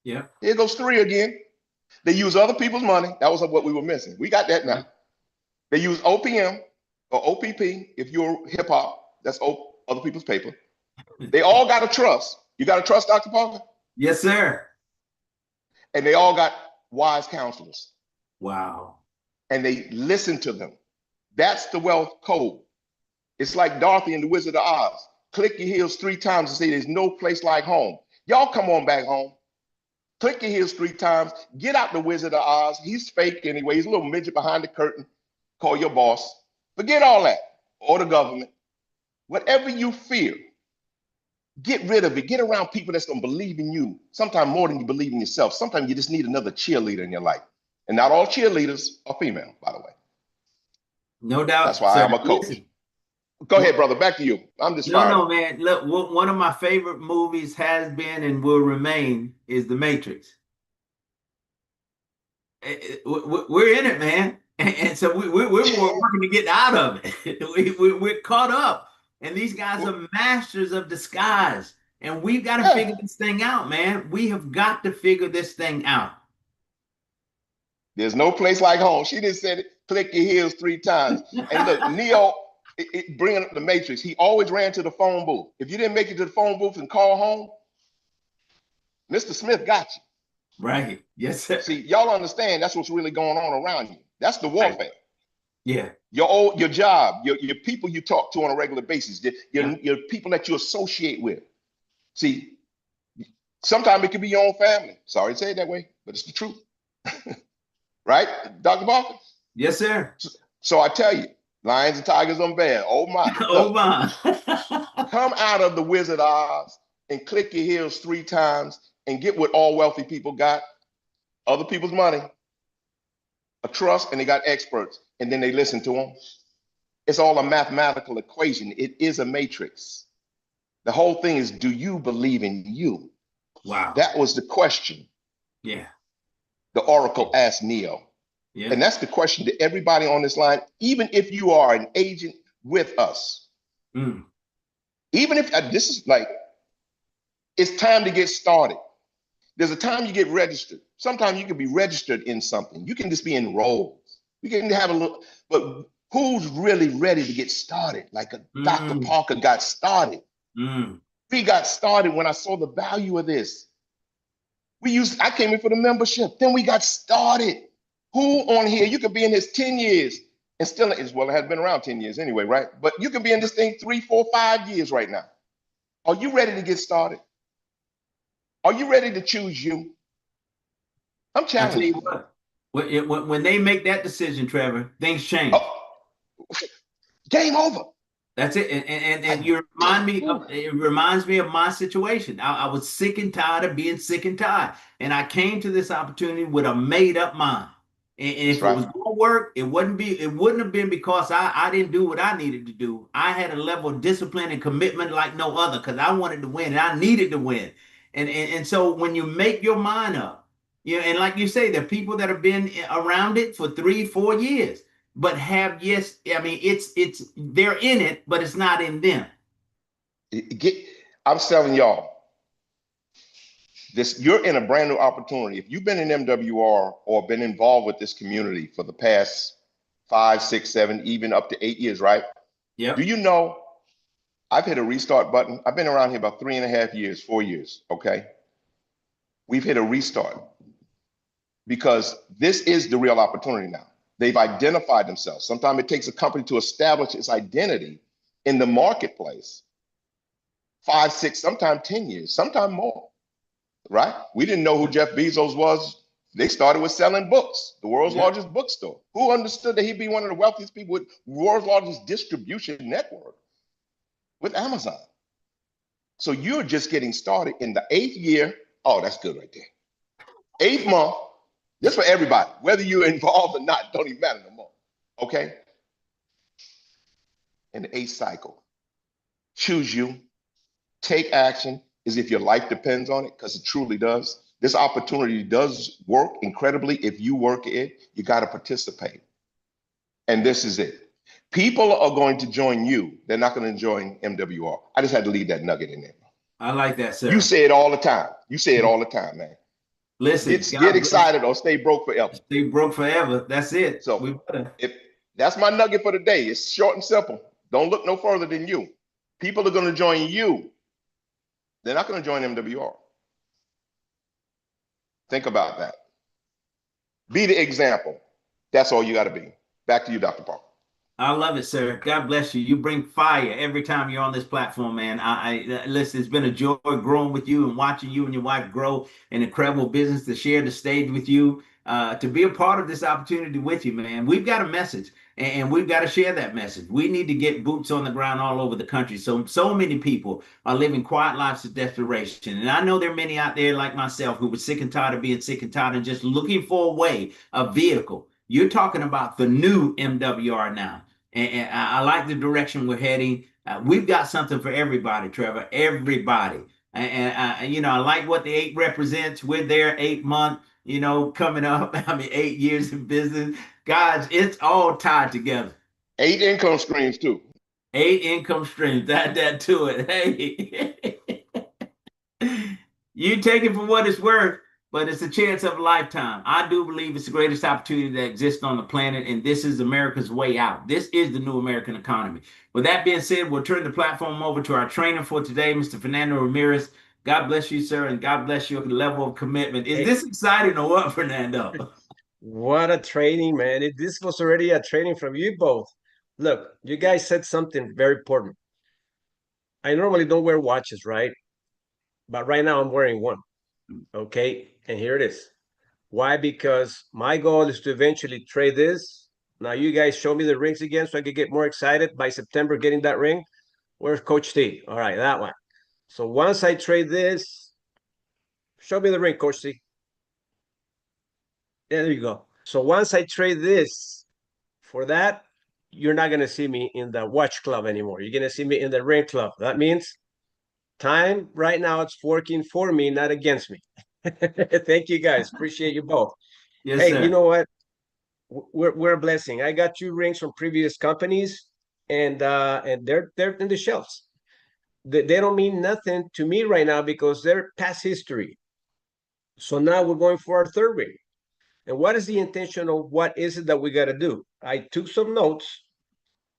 Speaker 1: Yeah.
Speaker 3: Here goes 3 again. They use other people's money. That was what we were missing. We got that now.
Speaker 1: Right.
Speaker 3: They use OPM or OPP. If you're hip hop, that's other people's paper. They all got a trust. You got to trust, Dr. Parker?
Speaker 1: Yes, sir.
Speaker 3: And they all got wise counselors.
Speaker 1: Wow.
Speaker 3: And they listen to them. That's the wealth code. It's like Dorothy and the Wizard of Oz. Click your heels 3 times and say, there's no place like home. Y'all come on back home. Click your heels 3 times. Get out the Wizard of Oz. He's fake anyway. He's a little midget behind the curtain. Call your boss. Forget all that. Or the government. Whatever you fear, get rid of it. Get around people that's going to believe in you. Sometimes more than you believe in yourself. Sometimes you just need another cheerleader in your life. And not all cheerleaders are female, by the way.
Speaker 1: No doubt.
Speaker 3: That's why
Speaker 1: Sir,
Speaker 3: I'm a coach.
Speaker 1: listen,
Speaker 3: Go ahead, brother. Back to you. I'm just fired
Speaker 1: no,
Speaker 3: up.
Speaker 1: man. Look, one of my favorite movies has been and will remain is The Matrix. We're in it, man. And so we're working to get out of it. We're caught up. And these guys are masters of disguise. And we've got to figure this thing out, man. We have got to figure this thing out.
Speaker 3: There's no place like home. She just said it. Click your heels 3 times. And look, Neo, bringing up the Matrix, he always ran to the phone booth. If you didn't make it to the phone booth and call home, Mr. Smith got you.
Speaker 1: Right. Yes, sir.
Speaker 3: See, y'all understand that's what's really going on around you. That's the warfare.
Speaker 1: Yeah.
Speaker 3: Your job, your people you talk to on a regular basis, your people that you associate with. See, sometimes it could be your own family. Sorry to say it that way, but it's the truth. Right, Dr. Parker?
Speaker 1: Yes, sir.
Speaker 3: So I tell you, lions and tigers on bear. Oh my.
Speaker 1: Oh my.
Speaker 3: Come out of the Wizard of Oz and click your heels 3 times and get what all wealthy people got. Other people's money, a trust, and they got experts, and then they listen to them. It's all a mathematical equation. It is a matrix. The whole thing is, do you believe in you?
Speaker 1: Wow.
Speaker 3: That was the question.
Speaker 1: Yeah.
Speaker 3: The Oracle asked Neo.
Speaker 1: Yeah.
Speaker 3: And that's the question to everybody on this line, even if you are an agent with us. Even if this is like, it's time to get started. There's a time you get registered. Sometimes you can be registered in something. You can just be enrolled. You can have a little, but who's really ready to get started? Like a Dr.
Speaker 1: Mm,
Speaker 3: Parker got started.
Speaker 1: mm.
Speaker 3: We got started when I saw the value of this. I came in for the membership. Then we got started. Who on here, you could be in this 10 years and still, well, it has been around 10 years anyway, right? But you could be in this thing 3, 4, 5 years right now. Are you ready to get started? Are you ready to choose you? I'm
Speaker 1: I tell you
Speaker 3: challenging you.
Speaker 1: what, when they make that decision, Trevor, things change.
Speaker 3: Oh, game over.
Speaker 1: That's it. And you remind me of it reminds me of my situation. I was sick and tired of being sick and tired. And I came to this opportunity with a made up mind. And
Speaker 3: That's
Speaker 1: if it
Speaker 3: right.
Speaker 1: was going to work, it wouldn't have been because I didn't do what I needed to do. I had a level of discipline and commitment like no other because I wanted to win and I needed to win. And so when you make your mind up, you know, and like you say, there are people that have been around it for 3, 4 years but have yes, I mean it's they're in it, but it's not in them.
Speaker 3: I'm telling y'all, you're in a brand new opportunity. If you've been in MWR or been involved with this community for the past 5, 6, 7, even up to 8 years, right? Do
Speaker 1: Yep.
Speaker 3: you know I've hit a restart button? I've been around here about 3.5 years, 4 years. Okay. We've hit a restart because this is the real opportunity now. They've identified themselves. Sometimes it takes a company to establish its identity in the marketplace. 5, 6, sometimes 10 years, sometimes more, right? We didn't know who Jeff Bezos was. They started with selling books, the world's
Speaker 1: Yep.
Speaker 3: largest bookstore. Who understood that he'd be one of the wealthiest people with the world's largest distribution network with Amazon? So you're just getting started in the 8th year. Oh, that's good right there. 8th month. This for everybody, whether you're involved or not, don't even matter no more. Okay? In the 8th cycle, choose you, take action as if your life depends on it, because it truly does. This opportunity does work incredibly. If you work it, you got to participate. And this is it. People are going to join you. They're not going to join MWR. I just had to leave that nugget in there.
Speaker 1: I like that,
Speaker 3: You
Speaker 1: sir.
Speaker 3: say it all the time. You say it all the time, man.
Speaker 1: Listen,
Speaker 3: Get
Speaker 1: God bless.
Speaker 3: excited or stay broke forever.
Speaker 1: Stay broke forever. That's it. We
Speaker 3: So
Speaker 1: better.
Speaker 3: if that's my nugget for the day, it's short and simple. Don't look no further than you. People are going to join you. They're not going to join MWR. Think about that. Be the example. That's all you got to be. Back to you, Dr. Parker.
Speaker 1: I love it, sir. God bless you. You bring fire every time you're on this platform, man. Listen, it's been a joy growing with you and watching you and your wife grow an incredible business to share the stage with you, to be a part of this opportunity with you, man. We've got a message and we've got to share that message. We need to get boots on the ground all over the country. So many people are living quiet lives of desperation. And I know there are many out there like myself who were sick and tired of being sick and tired and just looking for a way, a vehicle. You're talking about the new MWR now. And I like the direction we're heading. We've got something for everybody, Trevor. Everybody. You know, I like what the 8 represents. We're there 8 month, you know, coming up. I mean, 8 years in business. Guys, it's all tied together.
Speaker 3: 8 income streams too.
Speaker 1: 8 income streams. That to it. Hey, you take it for what it's worth, but it's a chance of a lifetime. I do believe it's the greatest opportunity that exists on the planet, and this is America's way out. This is the new American economy. With that being said, we'll turn the platform over to our trainer for today, Mr. Fernando Ramirez. God bless you, sir, and God bless your level of commitment. Is this exciting or what, Fernando?
Speaker 2: What a training, man. This was already a training from you both. Look, you guys said something very important. I normally don't wear watches, right? But right now I'm wearing one. Okay. And here it is. Why? Because my goal is to eventually trade this. Now, you guys show me the rings again so I could get more excited by September getting that ring. Where's Coach T? All right, that one. So once I trade this, show me the ring, Coach T. There you go. So once I trade this for that, you're not going to see me in the watch club anymore. You're going to see me in the ring club. That means time right now, it's working for me, not against me. Thank you, guys. Appreciate you both.
Speaker 1: Yes,
Speaker 2: Hey,
Speaker 1: sir.
Speaker 2: you know what? We're a blessing. I got 2 rings from previous companies, and they're in the shelves. They don't mean nothing to me right now because they're past history. So now we're going for our third reading. And what is the intention of what is it that we got to do? I took some notes,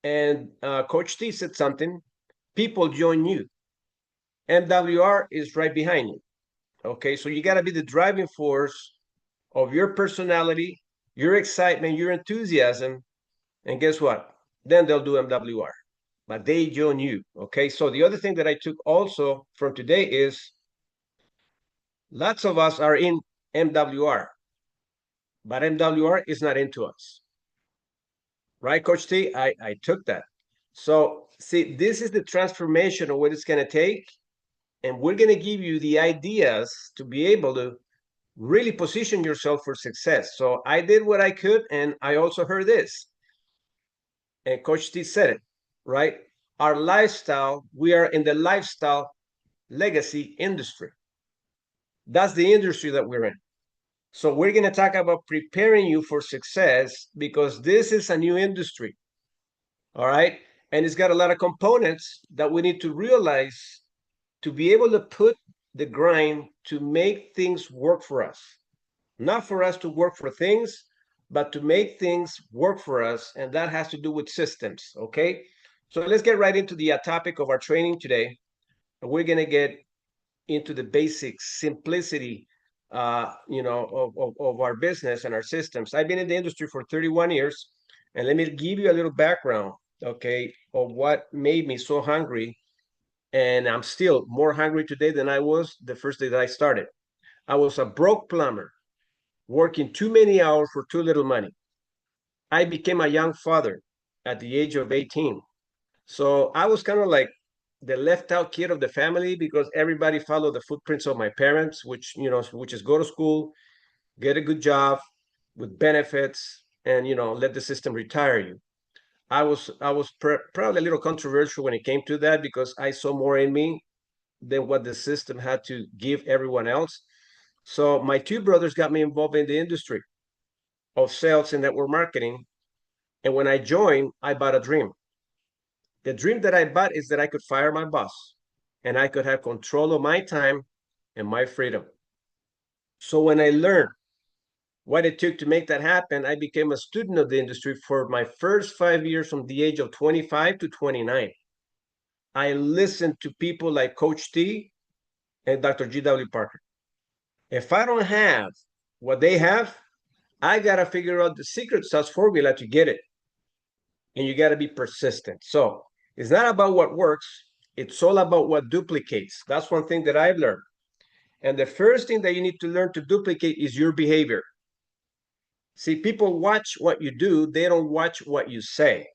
Speaker 2: and Coach T said something. People join you. MWR is right behind you. Okay, so you got to be the driving force of your personality, your excitement, your enthusiasm. And guess what? Then they'll do MWR, but they join you. Okay, so the other thing that I took also from today is lots of us are in MWR, but MWR is not into us. Right, Coach T? I took that. So, see, this is the transformation of what it's going to take. And we're going to give you the ideas to be able to really position yourself for success. So, I did what I could, and I also heard this. And Coach T said it, right? Our lifestyle, we are in the lifestyle legacy industry. That's the industry that we're in. So, we're going to talk about preparing you for success because this is a new industry. All right. And it's got a lot of components that we need to realize to be able to put the grind to make things work for us. Not for us to work for things, but to make things work for us. And that has to do with systems. Okay. So let's get right into the topic of our training today. We're going to get into the basic simplicity of our business and our systems. I've been in the industry for 31 years, and let me give you a little background, okay, of what made me so hungry. And I'm still more hungry today than I was the first day that I started. I was a broke plumber, working too many hours for too little money. I became a young father at the age of 18. So I was kind of like the left out kid of the family because everybody followed the footprints of my parents, which is go to school, get a good job with benefits, and let the system retire you. I was probably a little controversial when it came to that because I saw more in me than what the system had to give everyone else. So my two brothers got me involved in the industry of sales and network marketing. And when I joined, I bought a dream. The dream that I bought is that I could fire my boss and I could have control of my time and my freedom. So when I learned what it took to make that happen, I became a student of the industry for my first 5 years from the age of 25 to 29. I listened to people like Coach T and Dr. G.W. Parker. If I don't have what they have, I got to figure out the secret sauce formula to get it. And you got to be persistent. So it's not about what works, it's all about what duplicates. That's one thing that I've learned. And the first thing that you need to learn to duplicate is your behavior. See, people watch what you do, they don't watch what you say.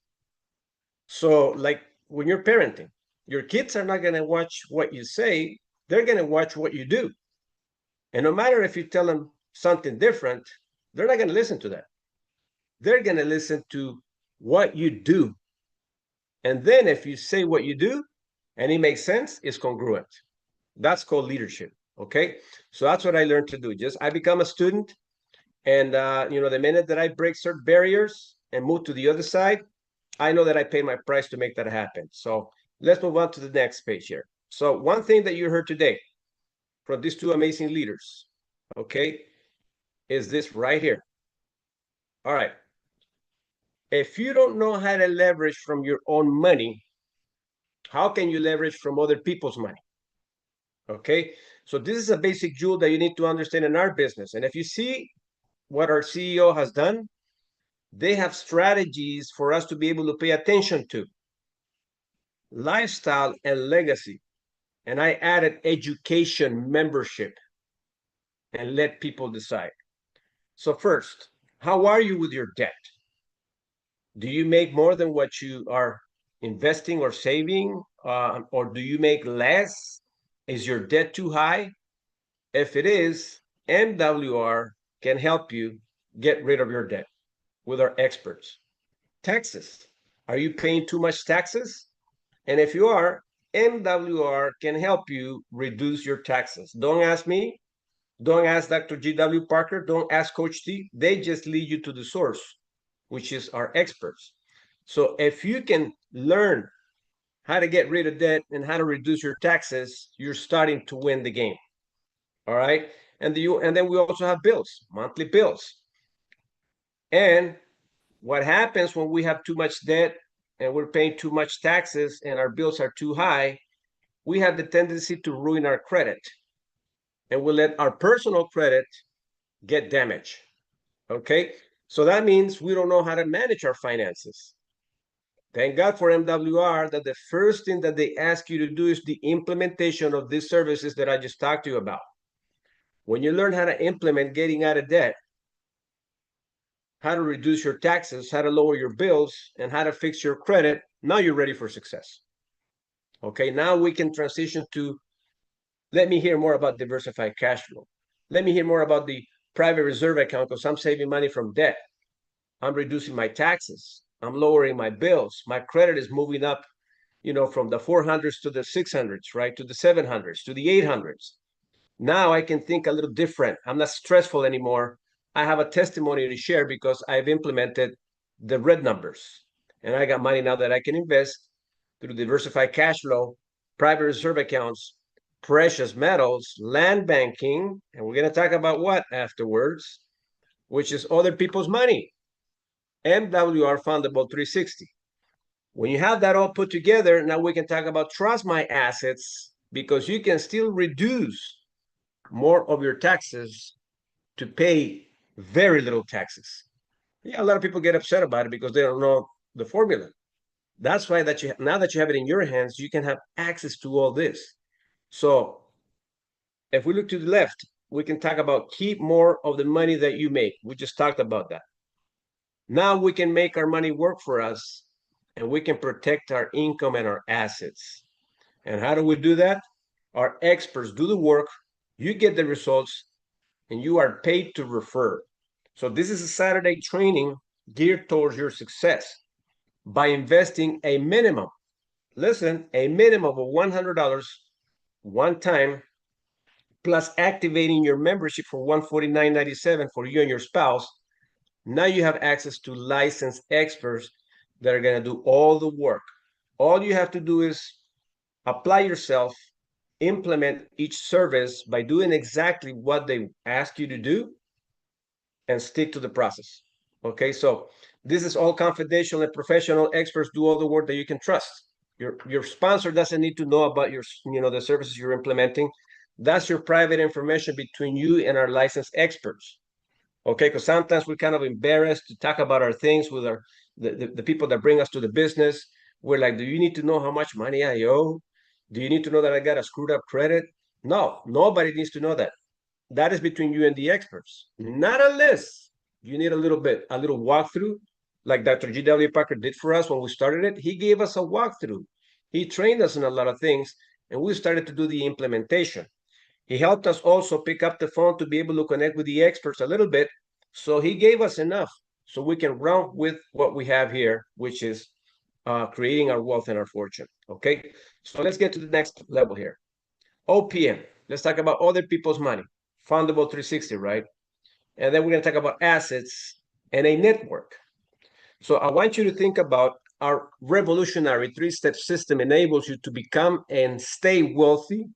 Speaker 2: So, like when you're parenting, your kids are not going to watch what you say, they're going to watch what you do. And no matter if you tell them something different, they're not going to listen to that. They're going to listen to what you do. And then if you say what you do and it makes sense, it's congruent. That's called leadership. Okay. So that's what I learned to do. I become a student. And, the minute that I break certain barriers and move to the other side, I know that I paid my price to make that happen. So let's move on to the next page here. So one thing that you heard today from these two amazing leaders, okay, is this right here. All right. If you don't know how to leverage from your own money, how can you leverage from other people's money? Okay. So this is a basic jewel that you need to understand in our business. And if you see what our CEO has done, they have strategies for us to be able to pay attention to. Lifestyle and legacy. And I added education membership and let people decide. So first, how are you with your debt? Do you make more than what you are investing or saving? Or do you make less? Is your debt too high? If it is, MWR can help you get rid of your debt with our experts. Taxes. Are you paying too much taxes? And if you are, MWR can help you reduce your taxes. Don't ask me. Don't ask Dr. G.W. Parker. Don't ask Coach T. They just lead you to the source, which is our experts. So if you can learn how to get rid of debt and how to reduce your taxes, you're starting to win the game. All right. And then we also have bills, monthly bills. And what happens when we have too much debt and we're paying too much taxes and our bills are too high, we have the tendency to ruin our credit. And we let our personal credit get damaged. Okay? So that means we don't know how to manage our finances. Thank God for MWR that the first thing that they ask you to do is the implementation of these services that I just talked to you about. When you learn how to implement getting out of debt, how to reduce your taxes, how to lower your bills, and how to fix your credit, now you're ready for success. Okay, now we can transition to, let me hear more about diversified cash flow. Let me hear more about the private reserve account because I'm saving money from debt. I'm reducing my taxes. I'm lowering my bills. My credit is moving up, from the 400s to the 600s, right? To the 700s, to the 800s. Now I can think a little different. I'm not stressful anymore. I have a testimony to share because I've implemented the red numbers. And I got money now that I can invest through diversified cash flow, private reserve accounts, precious metals, land banking, and we're going to talk about what afterwards, which is other people's money. MWR Fundable 360. When you have that all put together, now we can talk about trust my assets because you can still reduce more of your taxes to pay very little taxes. Yeah, a lot of people get upset about it because they don't know the formula. That's why now that you have it in your hands, you can have access to all this. So if we look to the left, we can talk about keep more of the money that you make. We just talked about that. Now we can make our money work for us and we can protect our income and our assets. And how do we do that? Our experts do the work, you get the results, and you are paid to refer. So this is a Saturday training geared towards your success by investing a minimum, listen, a minimum of $100 one time, plus activating your membership for $149.97 for you and your spouse. Now you have access to licensed experts that are going to do all the work. All you have to do is apply yourself, implement each service by doing exactly what they ask you to do, and stick to the process. Okay, so this is all confidential and professional. Experts do all the work that you can trust. Your sponsor doesn't need to know about the services you're implementing. That's your private information between you and our licensed experts. Okay, because sometimes we're kind of embarrassed to talk about our things with the people that bring us to the business. We're like, do you need to know how much money I owe? Do you need to know that I got a screwed up credit? No, nobody needs to know that. That is between you and the experts, not unless you need a little walkthrough, like Dr. G.W. Parker did for us when we started it. He gave us a walkthrough. He trained us in a lot of things, and we started to do the implementation. He helped us also pick up the phone to be able to connect with the experts a little bit. So he gave us enough so we can run with what we have here, which is creating our wealth and our fortune. Okay, so let's get to the next level here. OPM. Let's talk about other people's money. Fundable 360, right? And then we're going to talk about assets and a network. So I want you to think about our revolutionary three-step system enables you to become and stay wealthy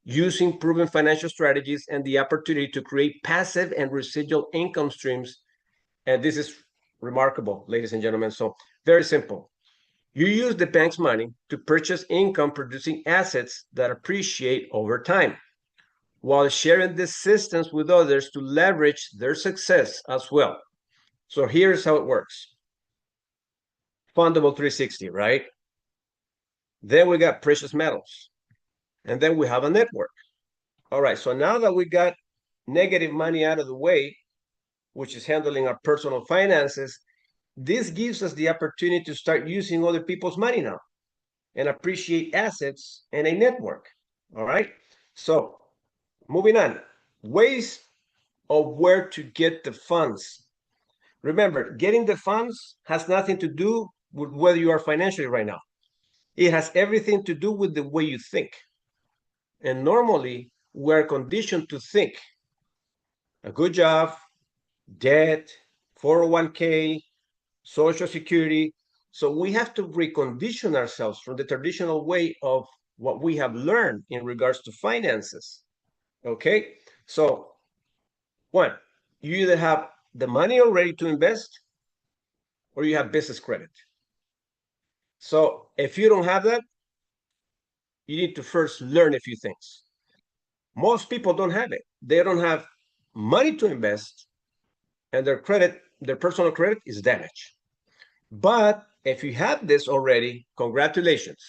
Speaker 2: using proven financial strategies and the opportunity to create passive and residual income streams. And this is remarkable, ladies and gentlemen. So very simple. You use the bank's money to purchase income-producing assets that appreciate over time, while sharing these systems with others to leverage their success as well. So here's how it works. Fundable 360, right? Then we got precious metals. And then we have a network. All right, so now that we got negative money out of the way, which is handling our personal finances, this gives us the opportunity to start using other people's money now and appreciate assets and a network. All right, so moving on, ways of where to get the funds. Remember, getting the funds has nothing to do with whether you are financially right now. It has everything to do with the way you think. And normally, we're conditioned to think a good job, debt, 401k, Social Security. So we have to recondition ourselves from the traditional way of what we have learned in regards to finances. Okay, so One, you either have the money already to invest or you have business credit. So if you don't have that, you need to first learn a few things. Most people don't have it. They don't have money to invest, and their personal credit is damaged. But if you have this already, congratulations.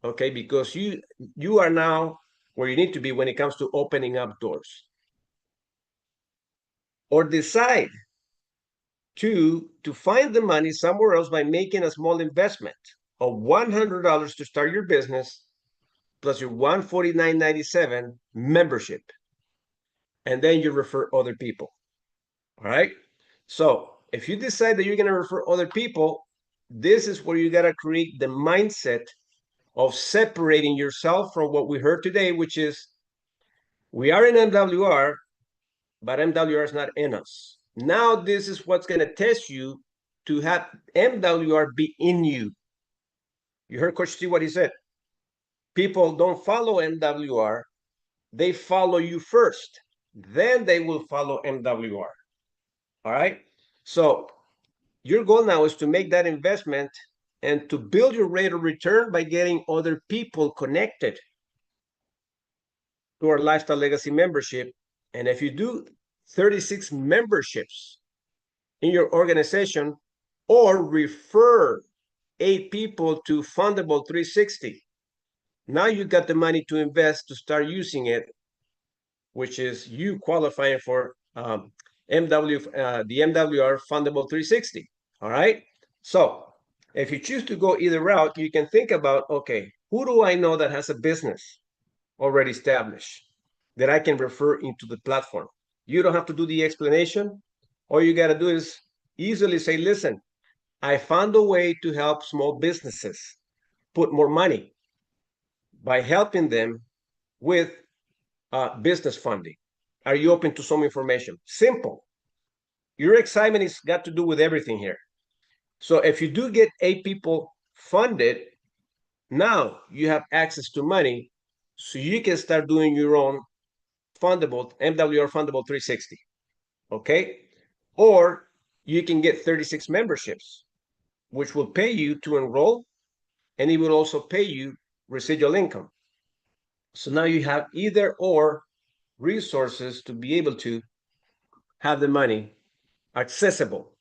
Speaker 2: Okay, because you are now where you need to be when it comes to opening up doors. Or decide to find the money somewhere else by making a small investment of $100 to start your business plus your $149.97 membership, and then you refer other people. All right, so if you decide that you're going to refer other people, this is where you got to create the mindset of separating yourself from what we heard today, which is we are in MWR, but MWR is not in us. Now this is what's going to test you to have MWR be in you. You heard Coach T what he said. People don't follow MWR, they follow you first. Then they will follow MWR. All right. So your goal now is to make that investment and to build your rate of return by getting other people connected to our Lifestyle Legacy membership. And if you do 36 memberships in your organization or refer 8 people to Fundable 360, now you got the money to invest to start using it, which is you qualifying for the MWR Fundable 360. All right. So if you choose to go either route, you can think about, okay, who do I know that has a business already established that I can refer into the platform? You don't have to do the explanation. All you got to do is easily say, listen, I found a way to help small businesses put more money by helping them with business funding. Are you open to some information? Simple. Your excitement has got to do with everything here. So if you do get 8 people funded, now you have access to money, so you can start doing your own fundable MWR Fundable 360. Okay, or you can get 36 memberships, which will pay you to enroll, and it will also pay you residual income. So now you have either or resources to be able to have the money accessible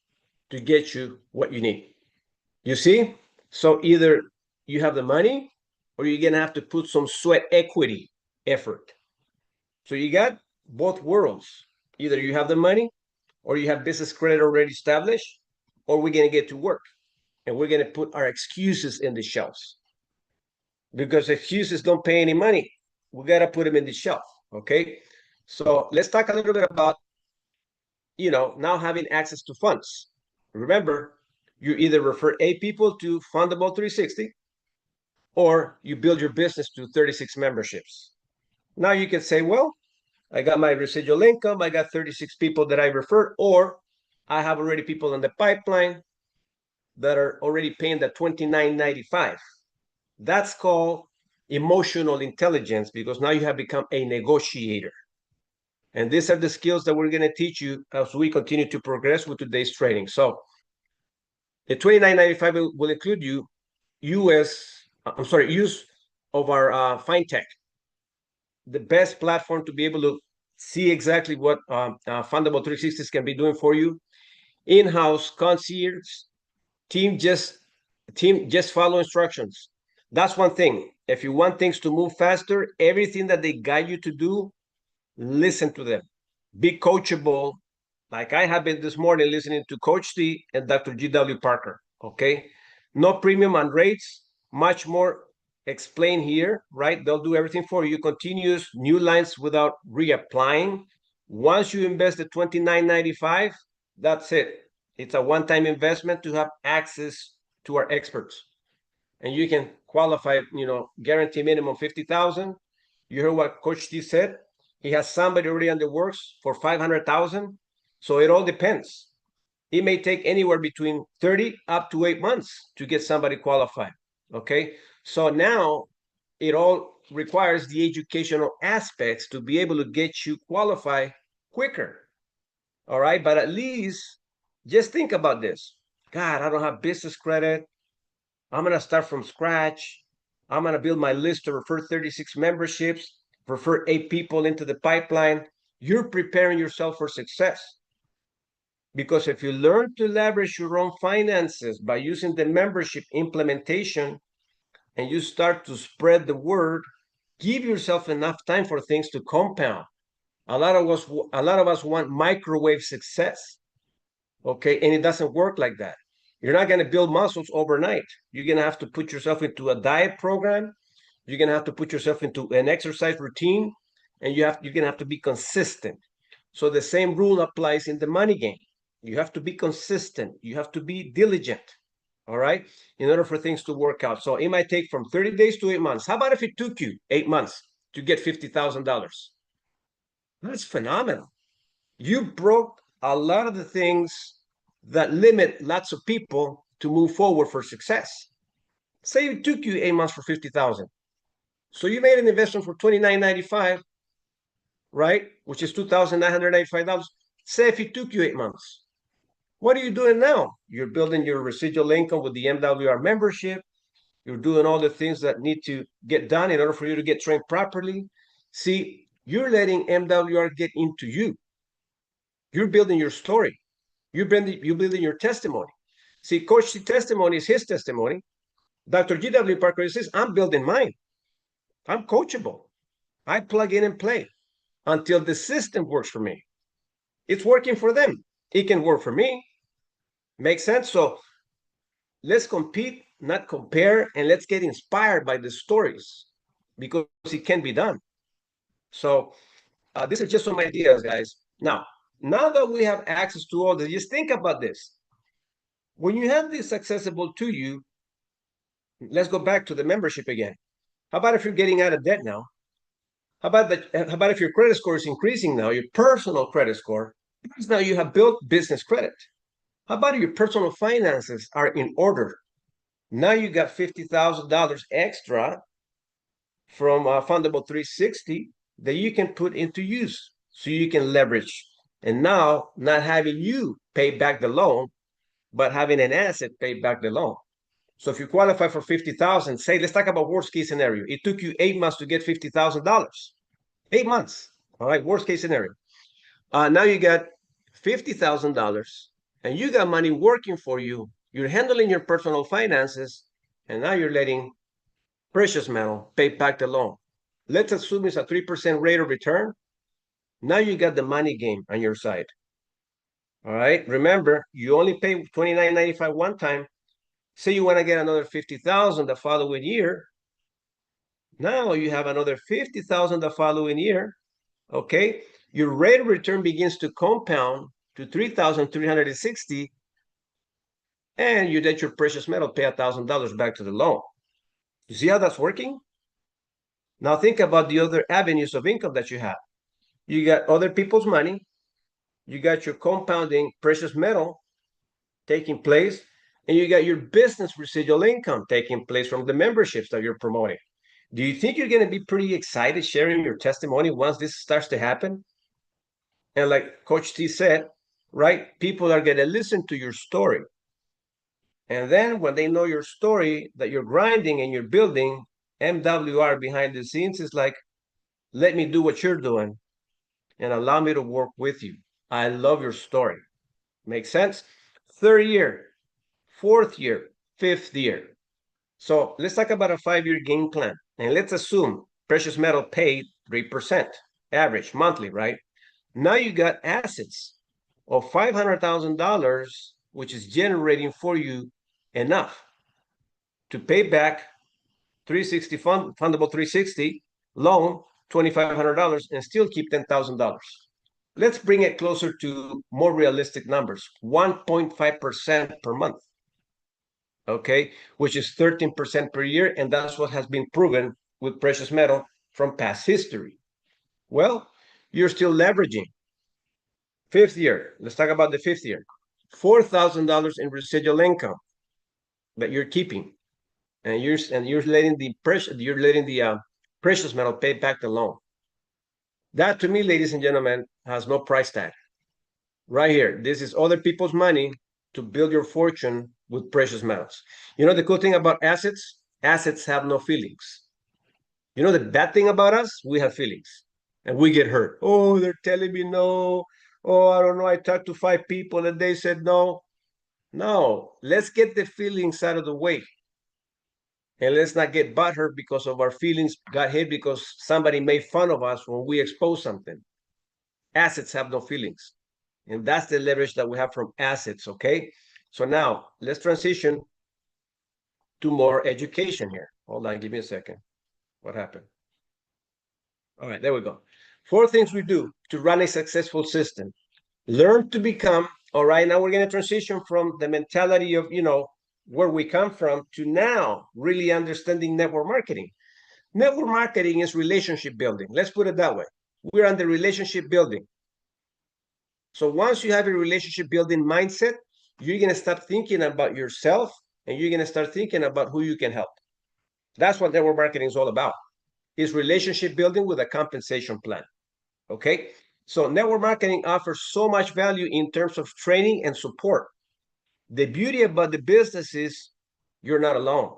Speaker 2: to get you what you need. You see? So either you have the money or you're going to have to put some sweat equity effort. So you got both worlds. Either you have the money or you have business credit already established, or we're going to get to work and we're going to put our excuses in the shelves. Because excuses don't pay any money. We got to put them in the shelf. Okay. So let's talk a little bit about, now having access to funds. Remember, you either refer 8 people to Fundable 360 or you build your business to 36 memberships. Now you can say, well, I got my residual income, I got 36 people that I referred, or I have already people in the pipeline that are already paying the $29.95. That's called emotional intelligence, because now you have become a negotiator. And these are the skills that we're going to teach you as we continue to progress with today's training. So the $29.95 will include use of our FindTech, the best platform to be able to see exactly what Fundable 360s can be doing for you. In-house concierge team, just follow instructions. That's one thing. If you want things to move faster, everything that they guide you to do, listen to them. Be coachable, like I have been this morning listening to Coach T and Dr. G.W. Parker. Okay, no premium on rates, much more explain here, right? They'll do everything for you. Continuous new lines without reapplying. Once you invest the $29.95, that's it. It's a one-time investment to have access to our experts. And you can qualify, guarantee minimum 50,000. You heard what Coach T said. He has somebody already on the works for 500,000. So it all depends. It may take anywhere between 30 up to 8 months to get somebody qualified. Okay. So now it all requires the educational aspects to be able to get you qualified quicker. All right. But at least just think about this. God, I don't have business credit. I'm going to start from scratch. I'm going to build my list to refer 36 memberships, refer 8 people into the pipeline. You're preparing yourself for success. Because if you learn to leverage your own finances by using the membership implementation and you start to spread the word, give yourself enough time for things to compound. A lot of us want microwave success. Okay, and it doesn't work like that. You're not going to build muscles overnight. You're going to have to put yourself into a diet program. You're going to have to put yourself into an exercise routine, and you're going to have to be consistent. So the same rule applies in the money game. You have to be consistent. You have to be diligent. All right, in order for things to work out. So it might take from 30 days to 8 months. How about if it took you 8 months to get $50,000? That's phenomenal. You broke a lot of the things that limit lots of people to move forward for success. Say it took you 8 months for 50,000. So you made an investment for $29.95, right? Which is $2,995. Say if it took you 8 months. What are you doing now? You're building your residual income with the MWR membership. You're doing all the things that need to get done in order for you to get trained properly. See, you're letting MWR get into you. You're building your story. You're building your testimony. See, Coach C's testimony is his testimony. Dr. G.W. Parker says, I'm building mine. I'm coachable. I plug in and play until the system works for me. It's working for them. It can work for me. Make sense? So let's compete, not compare, and let's get inspired by the stories because it can be done. So these are just some ideas, guys. Now that we have access to all this, just think about this. When you have this accessible to you, let's go back to the membership again. How about if you're getting out of debt now? How about if your credit score is increasing now, your personal credit score, because now you have built business credit. How about your personal finances are in order? Now you got $50,000 extra from Fundable 360 that you can put into use so you can leverage. And now not having you pay back the loan, but having an asset pay back the loan. So if you qualify for 50,000, say, let's talk about worst case scenario. It took you 8 months to get $50,000. 8 months. All right, worst case scenario. Now you got $50,000 and you got money working for you. You're handling your personal finances, and now you're letting precious metal pay back the loan. Let's assume it's a 3% rate of return. Now you got the money game on your side. All right. Remember, you only pay $29.95 one time. Say you want to get another 50,000 the following year. Now you have another 50,000 the following year. Okay. Your rate of return begins to compound to 3,360, and you let your precious metal pay $1,000 back to the loan. You see how that's working? Now think about the other avenues of income that you have. You got other people's money. You got your compounding precious metal taking place, and you got your business residual income taking place from the memberships that you're promoting. Do you think you're going to be pretty excited sharing your testimony once this starts to happen? And like Coach T said, right, people are going to listen to your story. And then when they know your story, that you're grinding and you're building, MWR behind the scenes is like, let me do what you're doing and allow me to work with you. I love your story. Make sense? Third year, fourth year, fifth year. So let's talk about a 5-year game plan. And let's assume precious metal paid 3% average monthly, right? Now you got assets of $500,000, which is generating for you enough to pay back 360 fundable 360 loan, $2,500, and still keep $10,000. Let's bring it closer to more realistic numbers, 1.5% per month. Okay, which is 13% per year, and that's what has been proven with precious metal from past history. Well, you're still leveraging. Fifth year, let's talk about the fifth year. $4,000 in residual income that you're keeping, and you're letting the precious metal pay back the loan. That, to me, ladies and gentlemen, has no price tag. right here. This is other people's money to build your fortune with precious metals. You know the cool thing about assets? Assets have no feelings. You know the bad thing about us? We have feelings and we get hurt. Oh, they're telling me no. Oh, I don't know. I talked to 5 people and they said no. No, let's get the feelings out of the way. And let's not get butthurt because of our feelings got hit because somebody made fun of us when we expose something. Assets have no feelings. And that's the leverage that we have from assets, okay? So now let's transition to more education here. Hold on, give me a second. What happened? All right, there we go. 4 things we do to run a successful system. Learn to become, all right, now we're going to transition from the mentality of, where we come from to now really understanding network marketing. Network marketing is relationship building. Let's put it that way. We're on the relationship building. So once you have a relationship building mindset, you're going to stop thinking about yourself and you're going to start thinking about who you can help. That's what network marketing is all about. Is relationship building with a compensation plan. Okay? So network marketing offers so much value in terms of training and support. The beauty about the business is you're not alone.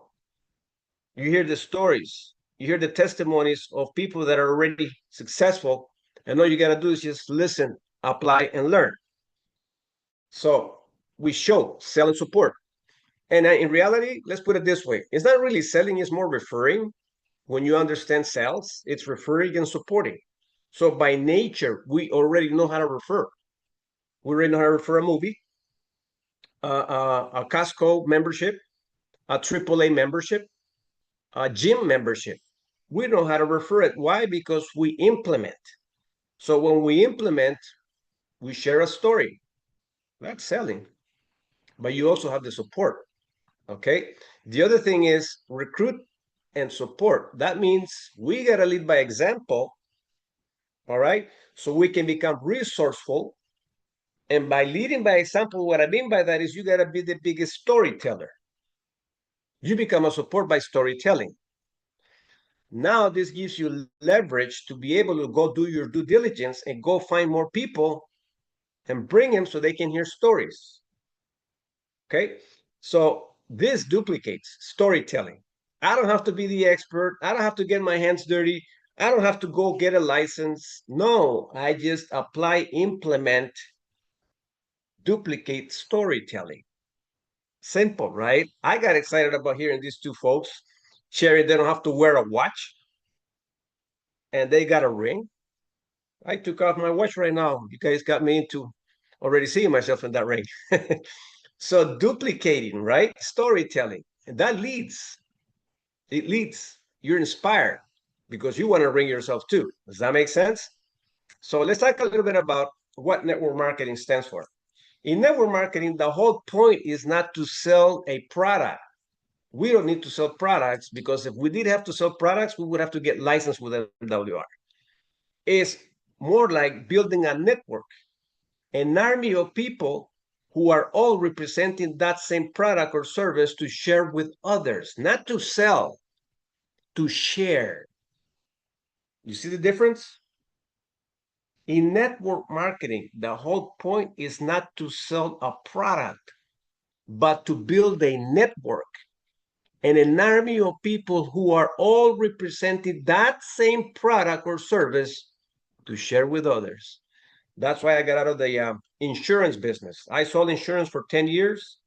Speaker 2: You hear the stories, you hear the testimonies of people that are already successful, and all you got to do is just listen, apply, and learn. So we show, sell, and support. And in reality, let's put it this way. It's not really selling, it's more referring. When you understand sales, it's referring and supporting. So by nature, we already know how to refer. We already know how to refer a movie, a Costco membership, a AAA membership, a gym membership. We know how to refer it. Why? Because we implement. So when we implement, we share a story. That's selling. But you also have the support. Okay. The other thing is recruit and support. That means we got to lead by example. All right. So we can become resourceful. And by leading by example, what I mean by that is you got to be the biggest storyteller. You become a support by storytelling. Now this gives you leverage to be able to go do your due diligence and go find more people and bring them so they can hear stories. Okay. So this duplicates storytelling. I don't have to be the expert. I don't have to get my hands dirty. I don't have to go get a license. No, I just apply, implement, duplicate storytelling. Simple, right? I got excited about hearing these 2 folks sharing they don't have to wear a watch and they got a ring. I took off my watch right now. You guys got me into already seeing myself in that ring. So duplicating, right? Storytelling. And that leads. It leads. You're inspired because you want to ring yourself too. Does that make sense? So let's talk a little bit about what network marketing stands for. In network marketing, the whole point is not to sell a product. We don't need to sell products because if we did have to sell products, we would have to get licensed with MWR. It's more like building a network, an army of people who are all representing that same product or service to share with others, not to sell, to share. You see the difference? In network marketing, the whole point is not to sell a product, but to build a network and an army of people who are all representing that same product or service to share with others. That's why I got out of the insurance business. I sold insurance for 10 years.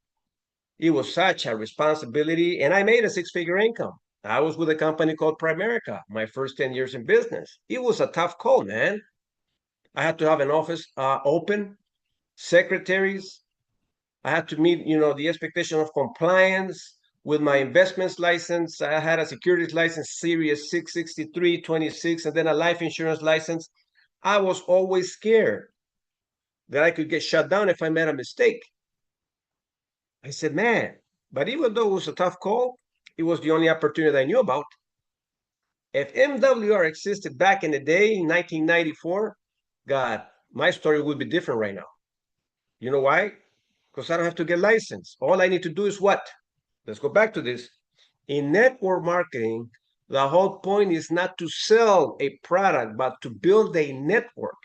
Speaker 2: It was such a responsibility, and I made a 6-figure income. I was with a company called Primerica, my first 10 years in business. It was a tough call, man. I had to have an office open, secretaries. I had to meet, the expectation of compliance with my investments license. I had a securities license, Series 66326, and then a life insurance license. I was always scared that I could get shut down if I made a mistake. I said, man, but even though it was a tough call, it was the only opportunity I knew about. If MWR existed back in the day in 1994, God, my story would be different right now. You know why? Because I don't have to get licensed. All I need to do is what? Let's go back to this. In network marketing, the whole point is not to sell a product, but to build a network,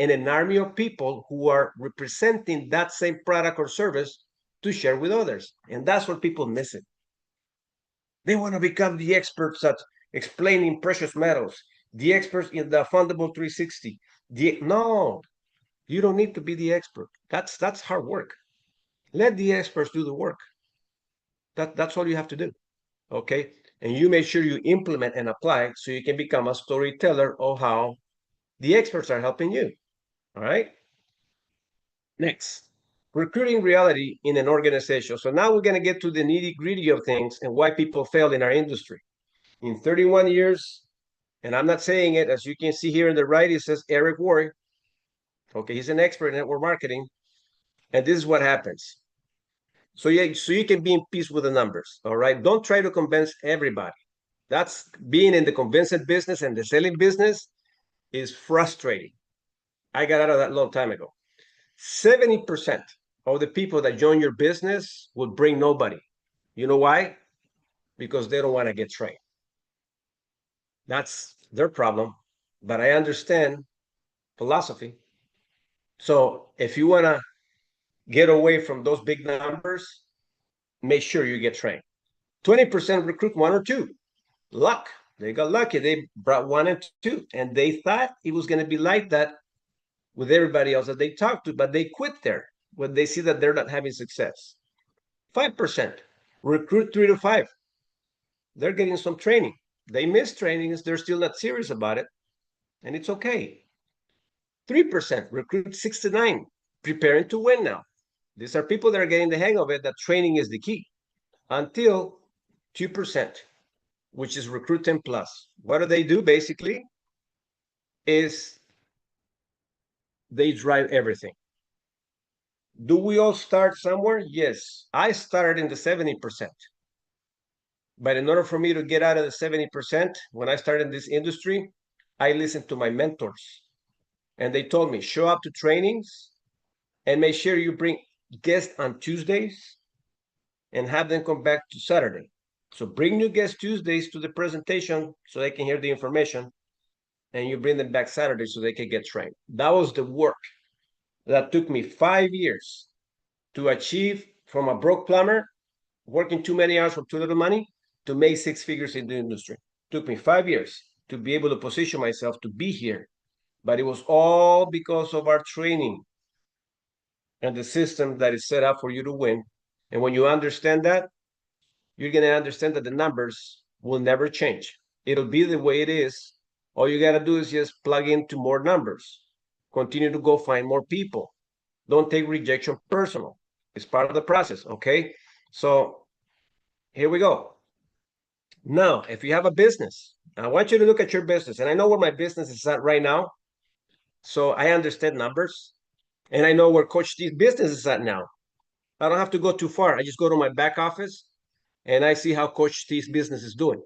Speaker 2: and an army of people who are representing that same product or service to share with others. And that's what people miss it. They want to become the experts at explaining precious metals, the experts in the fundamental 360. No, you don't need to be the expert. That's hard work. Let the experts do the work. That's all you have to do. Okay. And you make sure you implement and apply so you can become a storyteller of how the experts are helping you. All right. Next, recruiting reality in an organization. So now we're going to get to the nitty gritty of things and why people fail in our industry. In 31 years, and I'm not saying it, as you can see here on the right, it says Eric Ward. Okay, he's an expert in network marketing. And this is what happens. So yeah, so you can be in peace with the numbers. All right. Don't try to convince everybody. That's being in the convincing business, and the selling business is frustrating. I got out of that a long time ago. 70% of the people that join your business will bring nobody. You know why? Because they don't want to get trained. That's their problem. But I understand philosophy. So if you want to get away from those big numbers, make sure you get trained. 20% recruit one or two. Luck. They got lucky. They brought one and two, and they thought it was going to be like that with everybody else that they talked to, but they quit there when they see that they're not having success. 5% recruit 3 to 5. They're getting some training. They miss trainings. They're still not serious about it, and it's okay. 3% recruit 6 to 9, preparing to win now. These are people that are getting the hang of it, that training is the key. Until 2%, which is recruit 10 plus. What do they do basically? Is they drive everything. Do we all start somewhere? Yes. I started in the 70%. But in order for me to get out of the 70%, when I started in this industry, I listened to my mentors. And they told me, show up to trainings and make sure you bring guests on Tuesdays and have them come back to Saturday. So bring new guests Tuesdays to the presentation so they can hear the information, and you bring them back Saturday so they can get trained. That was the work that took me 5 years to achieve, from a broke plumber working too many hours for too little money to make 6 figures in the industry. It took me 5 years to be able to position myself to be here. But it was all because of our training and the system that is set up for you to win. And when you understand that, you're going to understand that the numbers will never change. It'll be the way it is. All you got to do is just plug into more numbers. Continue to go find more people. Don't take rejection personal. It's part of the process, okay? So here we go. Now, if you have a business, I want you to look at your business. And I know where my business is at right now. So I understand numbers. And I know where Coach Steve's business is at now. I don't have to go too far. I just go to my back office and I see how Coach Steve's business is doing.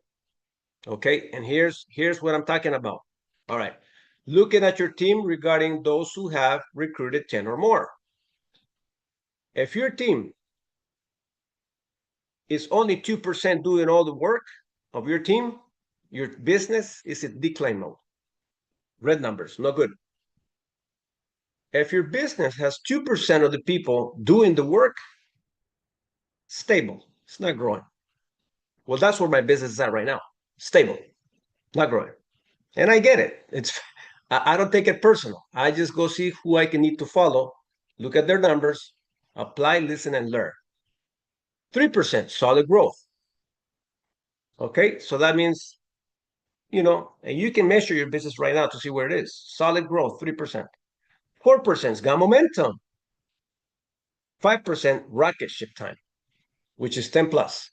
Speaker 2: Okay, and here's what I'm talking about. All right, looking at your team regarding those who have recruited 10 or more. If your team is only 2% doing all the work of your team, your business is in decline mode. Red numbers, no good. If your business has 2% of the people doing the work, stable, it's not growing. Well, that's where my business is at right now. Stable, not growing. And I get it. I don't take it personal. I just go see who I can need to follow, look at their numbers, apply, listen, and learn. 3% solid growth. Okay, so that means, and you can measure your business right now to see where it is. Solid growth, 3%. 4% got momentum. 5% rocket ship time, which is 10 plus.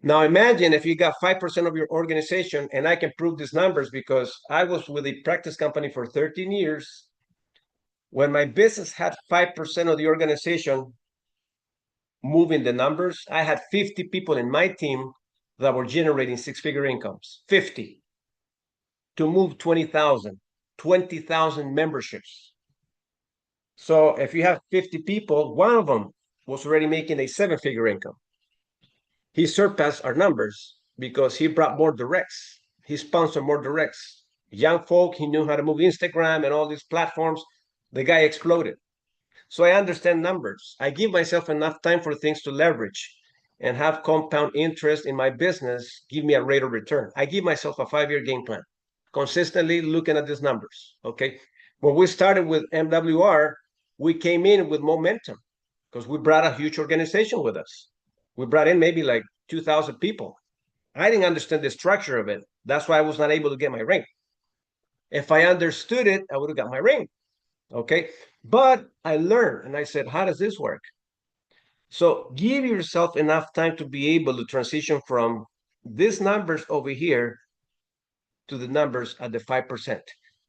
Speaker 2: Now imagine if you got 5% of your organization, and I can prove these numbers because I was with a practice company for 13 years. When my business had 5% of the organization moving the numbers, I had 50 people in my team that were generating 6-figure incomes. 50 to move 20,000 memberships. So if you have 50 people, one of them was already making a 7-figure income. He surpassed our numbers because he brought more directs. He sponsored more directs. Young folk, he knew how to move Instagram and all these platforms. the guy exploded. So I understand numbers. I give myself enough time for things to leverage and have compound interest in my business, give me a rate of return. I give myself a 5-year game plan, consistently looking at these numbers. Okay. When we started with MWR, we came in with momentum because we brought a huge organization with us. We brought in maybe like 2,000 people. I didn't understand the structure of it. That's why I was not able to get my ring. If I understood it, I would have got my ring. Okay. But I learned and I said, how does this work? So give yourself enough time to be able to transition from these numbers over here to the numbers at the 5%.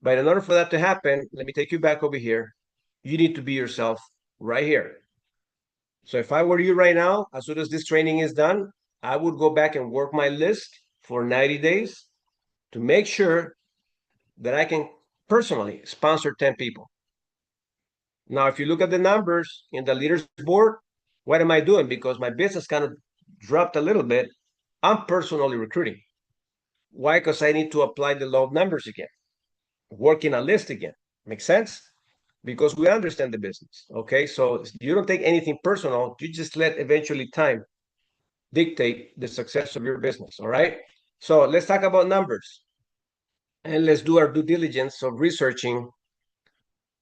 Speaker 2: But in order for that to happen, let me take you back over here. You need to be yourself right here. So if I were you right now, as soon as this training is done, I would go back and work my list for 90 days to make sure that I can personally sponsor 10 people. Now, if you look at the numbers in the leaders board, what am I doing? Because my business kind of dropped a little bit. I'm personally recruiting. Why? Because I need to apply the law of numbers again, working a list again. Make sense? Because we understand the business. Okay. So you don't take anything personal. You just let eventually time dictate the success of your business. All right. So let's talk about numbers and let's do our due diligence of researching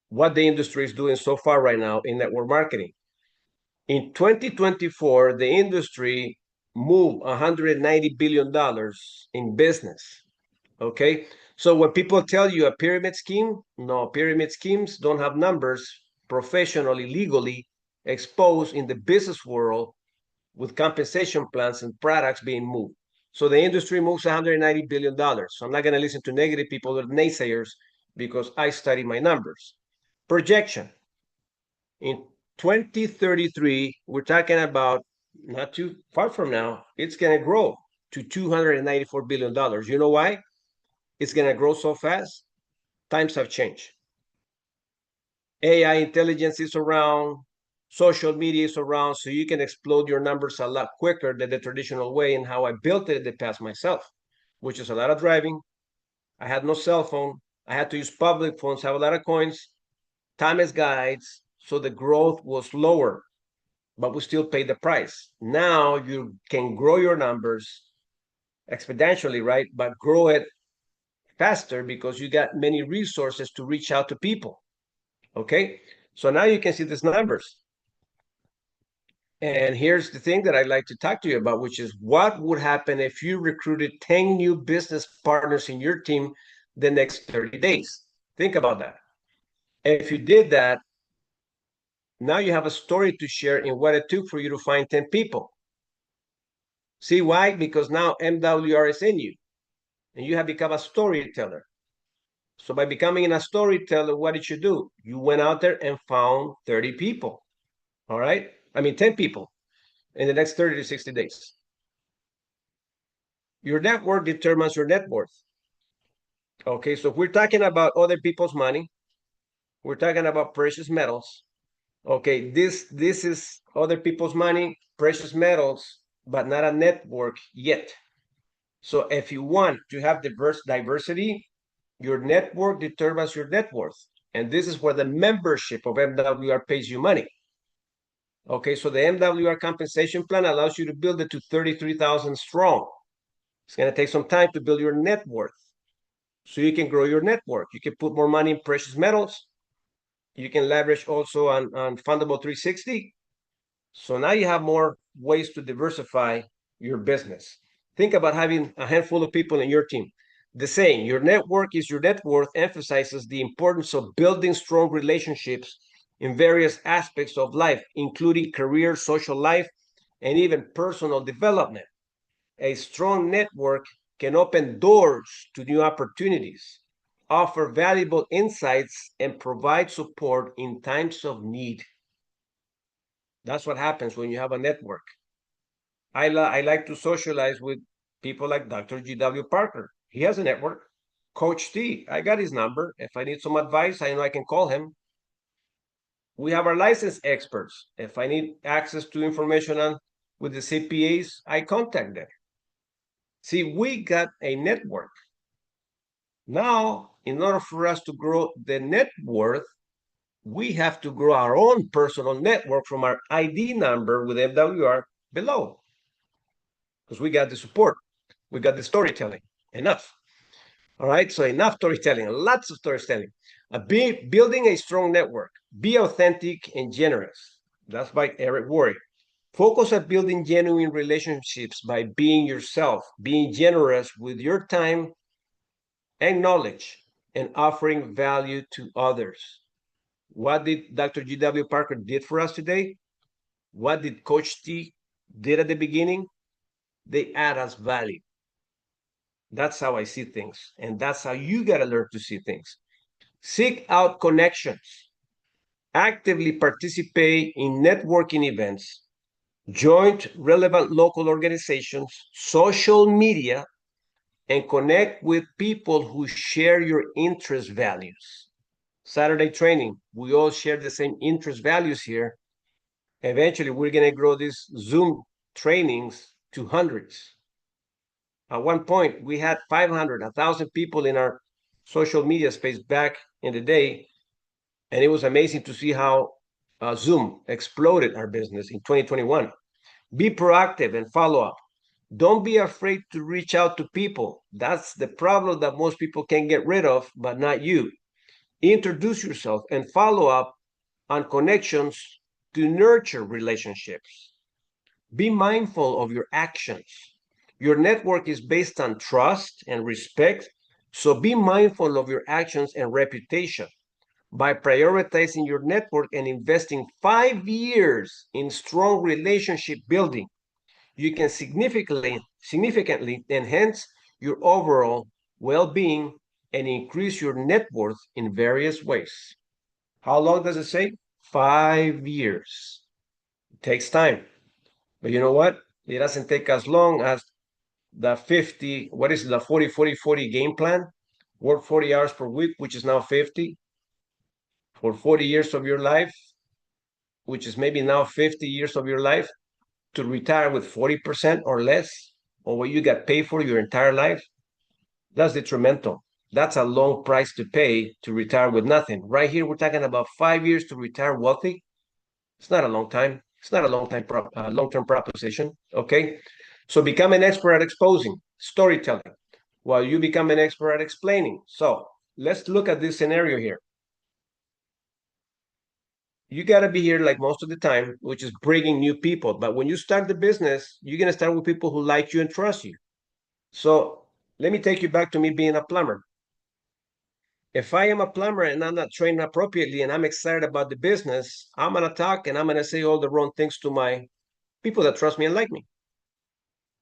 Speaker 2: what the industry is doing so far right now in network marketing. In 2024, the industry moved $190 billion in business. Okay. So when people tell you a pyramid scheme, no, pyramid schemes don't have numbers professionally, legally exposed in the business world with compensation plans and products being moved. So the industry moves $190 billion. So I'm not going to listen to negative people or naysayers because I study my numbers. Projection. In 2033, we're talking about not too far from now, it's going to grow to $294 billion. You know why? It's going to grow so fast. Times have changed. AI intelligence is around, social media is around, so you can explode your numbers a lot quicker than the traditional way and how I built it in the past myself, which is a lot of driving. I had no cell phone. I had to use public phones, have a lot of coins, time as guides. So the growth was lower, but we still pay the price. Now you can grow your numbers exponentially, right? But grow it faster because you got many resources to reach out to people. Okay. So now you can see these numbers. And here's the thing that I'd like to talk to you about, which is what would happen if you recruited 10 new business partners in your team the next 30 days? Think about that. If you did that, now you have a story to share in what it took for you to find 10 people. See why? Because now MWR is in you and you have become a storyteller. So by becoming a storyteller, what did you do? You went out there and found 30 people. All right. I mean, 10 people in the next 30 to 60 days. Your network determines your net worth. Okay. So if we're talking about other people's money, we're talking about precious metals. Okay. This is other people's money, precious metals, but not a network yet. So if you want to have diversity, your network determines your net worth. And this is where the membership of MWR pays you money. Okay, so the MWR compensation plan allows you to build it to 33,000 strong. It's going to take some time to build your net worth. So you can grow your network. You can put more money in precious metals. You can leverage also on Fundable 360. So now you have more ways to diversify your business. Think about having a handful of people in your team. The saying, your network is your net worth, emphasizes the importance of building strong relationships in various aspects of life, including career, social life, and even personal development. A strong network can open doors to new opportunities, offer valuable insights, and provide support in times of need. That's what happens when you have a network. I like to socialize with people like Dr. G.W. Parker. He has a network. Coach T, I got his number. If I need some advice, I know I can call him. We have our licensed experts. If I need access to information on with the CPAs, I contact them. See, we got a network. Now, in order for us to grow the net worth, we have to grow our own personal network from our ID number with MWR below. Because we got the support, we got the storytelling, enough. All right, so enough storytelling, lots of storytelling. Building a strong network, be authentic and generous. That's by Eric Worre. Focus on building genuine relationships by being yourself, being generous with your time and knowledge, and offering value to others. What did Dr. G.W. Parker did for us today? What did Coach T did at the beginning? They add us value. That's how I see things. And that's how you got to learn to see things. Seek out connections. Actively participate in networking events. Join relevant local organizations, social media, and connect with people who share your interest values. Saturday training, we all share the same interest values here. Eventually, we're going to grow these Zoom trainings to hundreds. At one point, we had 500, 1,000 people in our social media space back in the day. And it was amazing to see how Zoom exploded our business in 2021. Be proactive and follow up. Don't be afraid to reach out to people. That's the problem that most people can get rid of, but not you. Introduce yourself and follow up on connections to nurture relationships. Be mindful of your actions. Your network is based on trust and respect, so be mindful of your actions and reputation. By prioritizing your network and investing 5 years in strong relationship building, you can significantly enhance your overall well-being and increase your net worth in various ways. How long does it say? 5 years. It takes time. But you know what? It doesn't take as long as the 50, what is it, the 40, 40, 40 game plan? Work 40 hours per week, which is now 50, for 40 years of your life, which is maybe now 50 years of your life, to retire with 40% or less on what you got paid for your entire life. That's detrimental. That's a long price to pay to retire with nothing. Right here, we're talking about 5 years to retire wealthy. It's not a long time. It's not a long-term proposition. Okay. So become an expert at exposing, storytelling, while you become an expert at explaining. So let's look at this scenario here. You got to be here like most of the time, which is bringing new people. But when you start the business, you're going to start with people who like you and trust you. So let me take you back to me being a plumber. If I am a plumber and I'm not trained appropriately and I'm excited about the business, I'm going to talk and I'm going to say all the wrong things to my people that trust me and like me.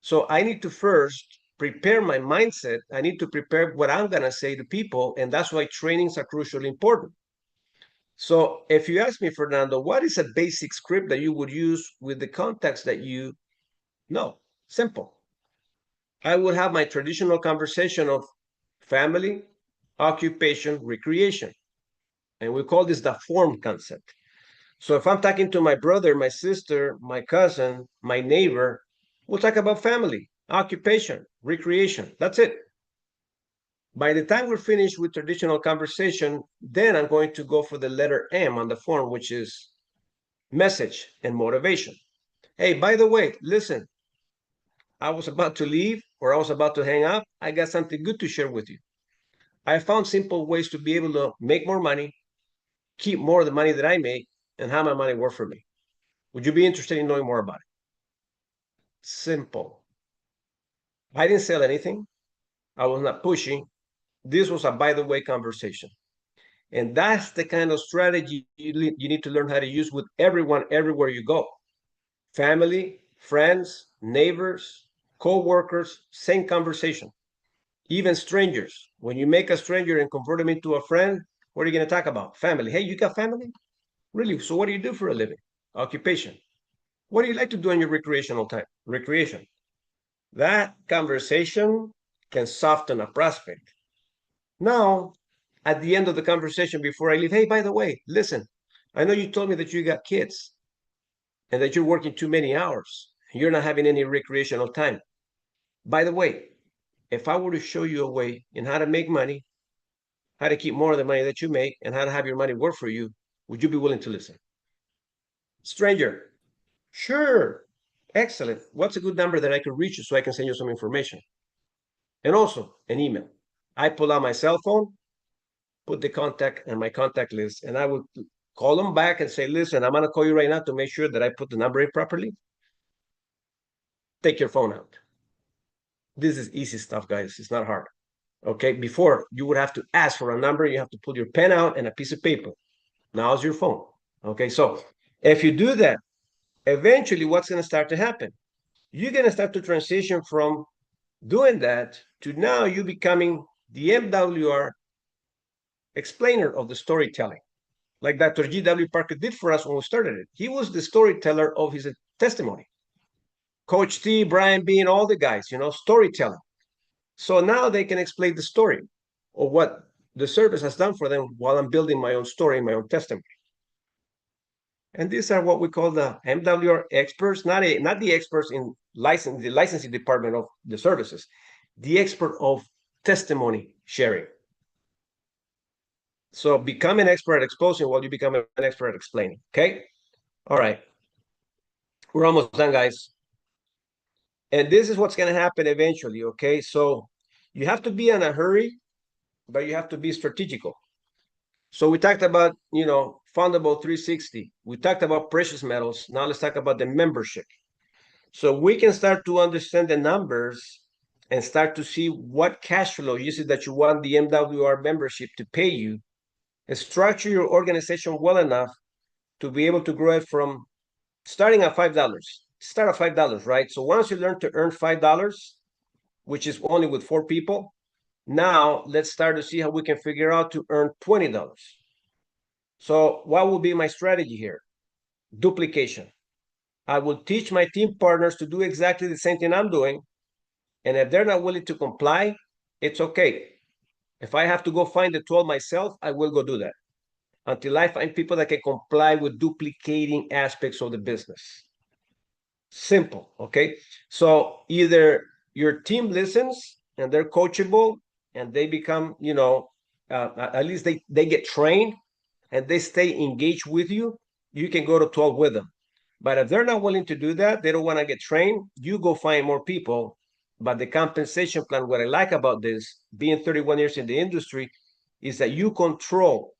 Speaker 2: So I need to first prepare my mindset. I need to prepare what I'm going to say to people. And that's why trainings are crucially important. So if you ask me, Fernando, what is a basic script that you would use with the context that you know? Simple. I would have my traditional conversation of family, occupation, recreation. And we call this the form concept. So if I'm talking to my brother, my sister, my cousin, my neighbor, we'll talk about family, occupation, recreation. That's it. By the time we're finished with traditional conversation, then I'm going to go for the letter M on the form, which is message and motivation. Hey, by the way, listen, I was about to leave or I was about to hang up. I got something good to share with you. I found simple ways to be able to make more money, keep more of the money that I make, and have my money work for me. Would you be interested in knowing more about it? Simple. I didn't sell anything. I was not pushing. This was a by the way conversation. And that's the kind of strategy you need to learn how to use with everyone, everywhere you go. Family, friends, neighbors, co-workers, same conversation. Even strangers. When you make a stranger and convert them into a friend, what are you going to talk about? Family. Hey, you got family? Really? So what do you do for a living? Occupation. What do you like to do in your recreational time? Recreation. That conversation can soften a prospect. Now, at the end of the conversation before I leave, hey, by the way, listen, I know you told me that you got kids and that you're working too many hours. You're not having any recreational time. By the way, if I were to show you a way in how to make money, how to keep more of the money that you make, and how to have your money work for you, Would you be willing to listen? Stranger, sure. Excellent. What's a good number that I could reach you so I can send you some information? And also an email. I pull out my cell phone, put the contact and my contact list, and I would call them back and say, listen, I'm going to call you right now to make sure that I put the number in properly. Take your phone out. This is easy stuff, guys. It's not hard. Okay. Before, you would have to ask for a number. You have to pull your pen out and a piece of paper. Now it's your phone. Okay. So if you do that, eventually what's going to start to happen? You're going to start to transition from doing that to now you becoming the MWR explainer of the storytelling, like Dr. G.W. Parker did for us when we started it. He was the storyteller of his testimony. Coach T, Brian Bean, all the guys, storytelling. So now they can explain the story of what the service has done for them while I'm building my own story, my own testimony. And these are what we call the MWR experts, not the experts in the licensing department of the services, the expert of testimony sharing. So become an expert at exposing while you become an expert at explaining. Okay. All right. We're almost done, guys. And this is what's going to happen eventually. Okay. So you have to be in a hurry, but you have to be strategical. So we talked about, Fundable 360. We talked about precious metals. Now let's talk about the membership. So we can start to understand the numbers and start to see what cash flow you see that you want the MWR membership to pay you, and structure your organization well enough to be able to grow it from starting at $5. Start at $5, right? So once you learn to earn $5, which is only with 4 people, now let's start to see how we can figure out to earn $20. So what will be my strategy here? Duplication. I will teach my team partners to do exactly the same thing I'm doing. And if they're not willing to comply, it's okay. If I have to go find the 12 myself, I will go do that until I find people that can comply with duplicating aspects of the business. Simple, okay? So either your team listens and they're coachable and they become, at least they get trained and they stay engaged with you, you can go to 12 with them. But if they're not willing to do that, they don't want to get trained, you go find more people. But the compensation plan, what I like about this, being 31 years in the industry, is that you control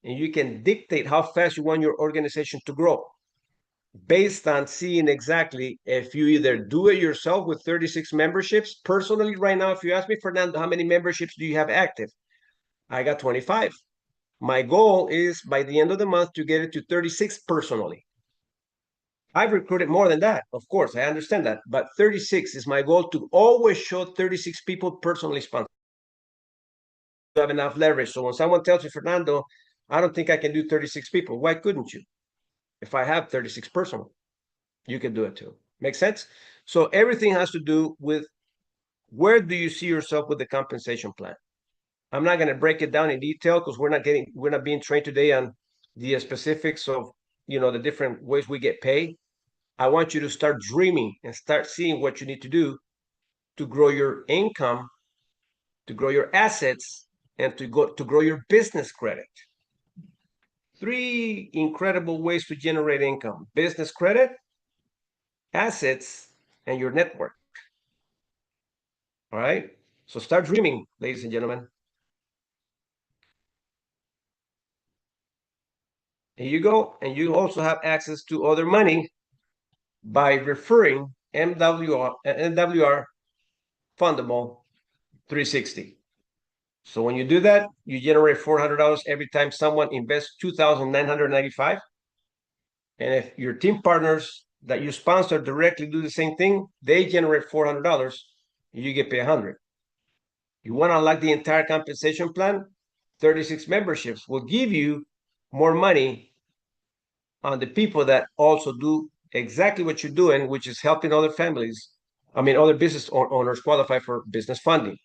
Speaker 2: and you can dictate how fast you want your organization to grow based on seeing exactly if you either do it yourself with 36 memberships. Personally, right now, if you ask me, Fernando, how many memberships do you have active? I got 25. My goal is by the end of the month to get it to 36 personally. I've recruited more than that, of course, I understand that, but 36 is my goal, to always show 36 people personally sponsored. To have enough leverage. So when someone tells me, Fernando, I don't think I can do 36 people, why couldn't you? If I have 36 personal, you can do it too. Make sense? So everything has to do with where do you see yourself with the compensation plan? I'm not going to break it down in detail because we're not being trained today on the specifics of, the different ways we get paid. I want you to start dreaming and start seeing what you need to do to grow your income, to grow your assets, and to grow your business credit. 3 incredible ways to generate income: business credit, assets, and your network. All right. So start dreaming, ladies and gentlemen. Here you go. And you also have access to other money by referring MWR Fundable 360. So when you do that, you generate $400 every time someone invests $2,995. And if your team partners that you sponsor directly do the same thing, they generate $400, you get paid $100. You want to unlock the entire compensation plan? 36 memberships will give you more money on the people that also do exactly what you're doing, which is helping other families. Other business owners qualify for business funding.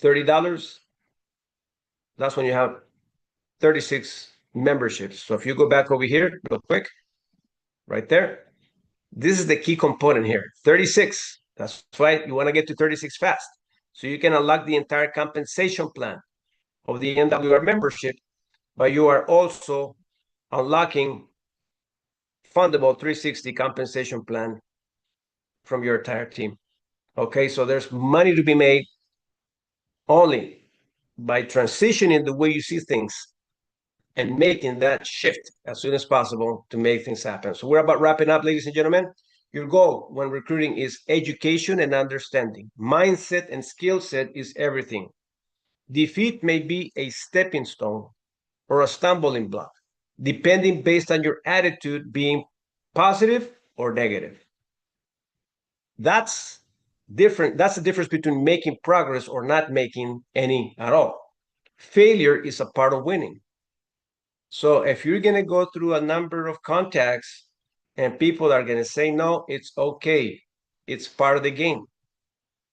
Speaker 2: $30, that's when you have 36 memberships. So if you go back over here real quick, right there, this is the key component here, 36. That's why you want to get to 36 fast. So you can unlock the entire compensation plan of the MWR membership, but you are also unlocking fundable 360 compensation plan from your entire team. Okay, so there's money to be made only by transitioning the way you see things and making that shift as soon as possible to make things happen. So we're about wrapping up, ladies and gentlemen. Your goal when recruiting is education and understanding. Mindset and skill set is everything. Defeat may be a stepping stone or a stumbling block, depending based on your attitude being positive or negative. That's different. That's the difference between making progress or not making any at all. Failure is a part of winning. So if you're going to go through a number of contacts and people are going to say no, it's okay. It's part of the game.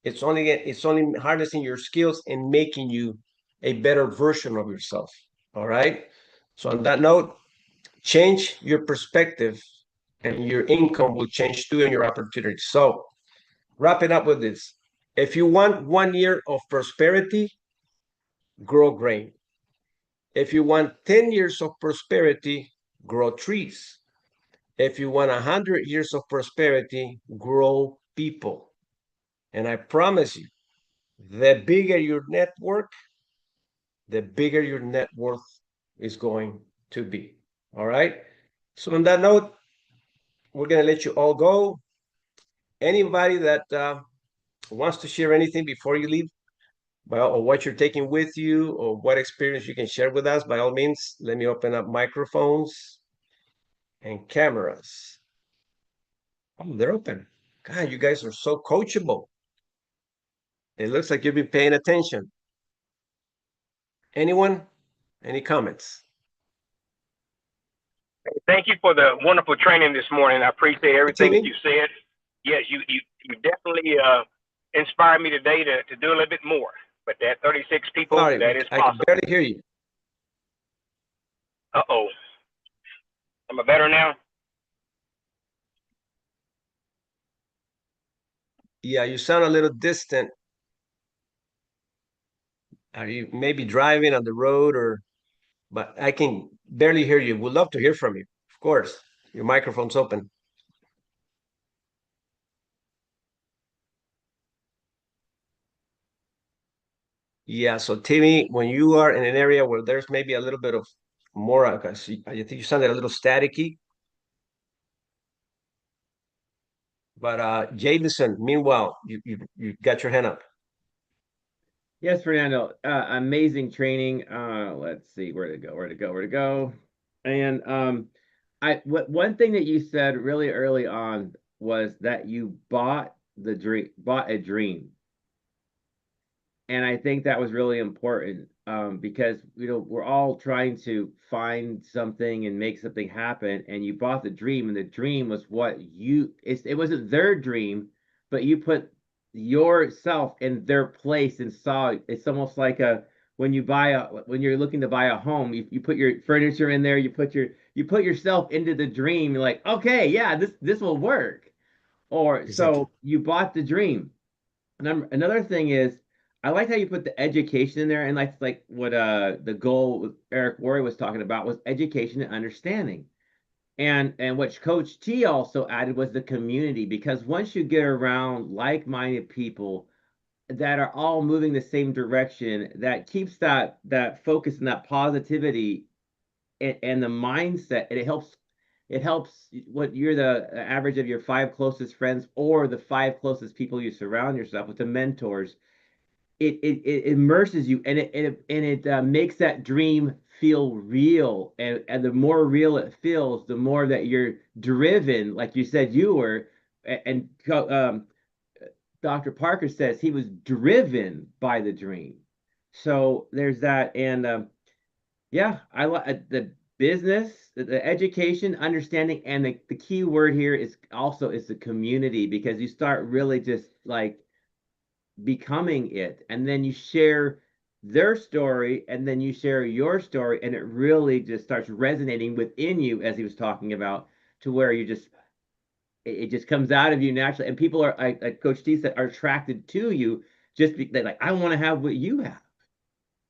Speaker 2: It's only harnessing your skills and making you a better version of yourself. All right. So on that note, change your perspective and your income will change too and your opportunities. So wrapping up with this. If you want 1 year of prosperity, grow grain. If you want 10 years of prosperity, grow trees. If you want 100 years of prosperity, grow people. And I promise you, the bigger your network, the bigger your net worth is going to be. All right. So on that note, we're going to let you all go. Anybody that wants to share anything before you leave, or what you're taking with you, or what experience you can share with us, by all means, let me open up microphones and cameras. Oh, they're open. God, you guys are so coachable. It looks like you've been paying attention. Anyone? Any comments?
Speaker 4: Thank you for the wonderful training this morning. I appreciate everything
Speaker 2: Timmy?
Speaker 4: you said. Yes, you definitely inspired me today to do a little bit more. But that 36 people,
Speaker 2: Sorry,
Speaker 4: that is
Speaker 2: I can
Speaker 4: possible.
Speaker 2: barely hear you.
Speaker 4: Uh-oh. Am I better now?
Speaker 2: Yeah, you sound a little distant. Are you maybe driving on the road or, but I can barely hear you. Would love to hear from you. Of course, your microphone's open. Yeah, so Timmy, when you are in an area where there's maybe a little bit of more, I think you sounded a little staticky. But Jameson, meanwhile, you got your hand up.
Speaker 5: Yes, Fernando. Amazing training. Let's see where to go. And one thing that you said really early on was that you bought a dream. And I think that was really important because we're all trying to find something and make something happen. And you bought the dream, and the dream was it wasn't their dream, but you put yourself in their place and saw. It's almost like when you're looking to buy a home, you put your furniture in there, you put yourself into the dream. You're like, okay, yeah, this will work. Or
Speaker 2: Exactly.
Speaker 5: so you bought the dream. Another thing is, I like how you put the education in there, and like what the goal with Eric Worre was talking about was education and understanding. And what Coach T also added was the community, because once you get around like-minded people that are all moving the same direction, that keeps that focus and that positivity and the mindset, and it helps what you're the average of your five closest friends or the five closest people you surround yourself with, the mentors. It immerses you, and it makes that dream feel real, and the more real it feels, the more that you're driven, like you said you were. And Dr. Parker says he was driven by the dream. So there's that. And yeah, I like the business, the education, understanding, and the key word here is the community, because you start really just like becoming it, and then you share their story, and then you share your story, and it really just starts resonating within you, as he was talking about, to where it just comes out of you naturally, and people are, like Coach T said, are attracted to you they're like, I want to have what you have.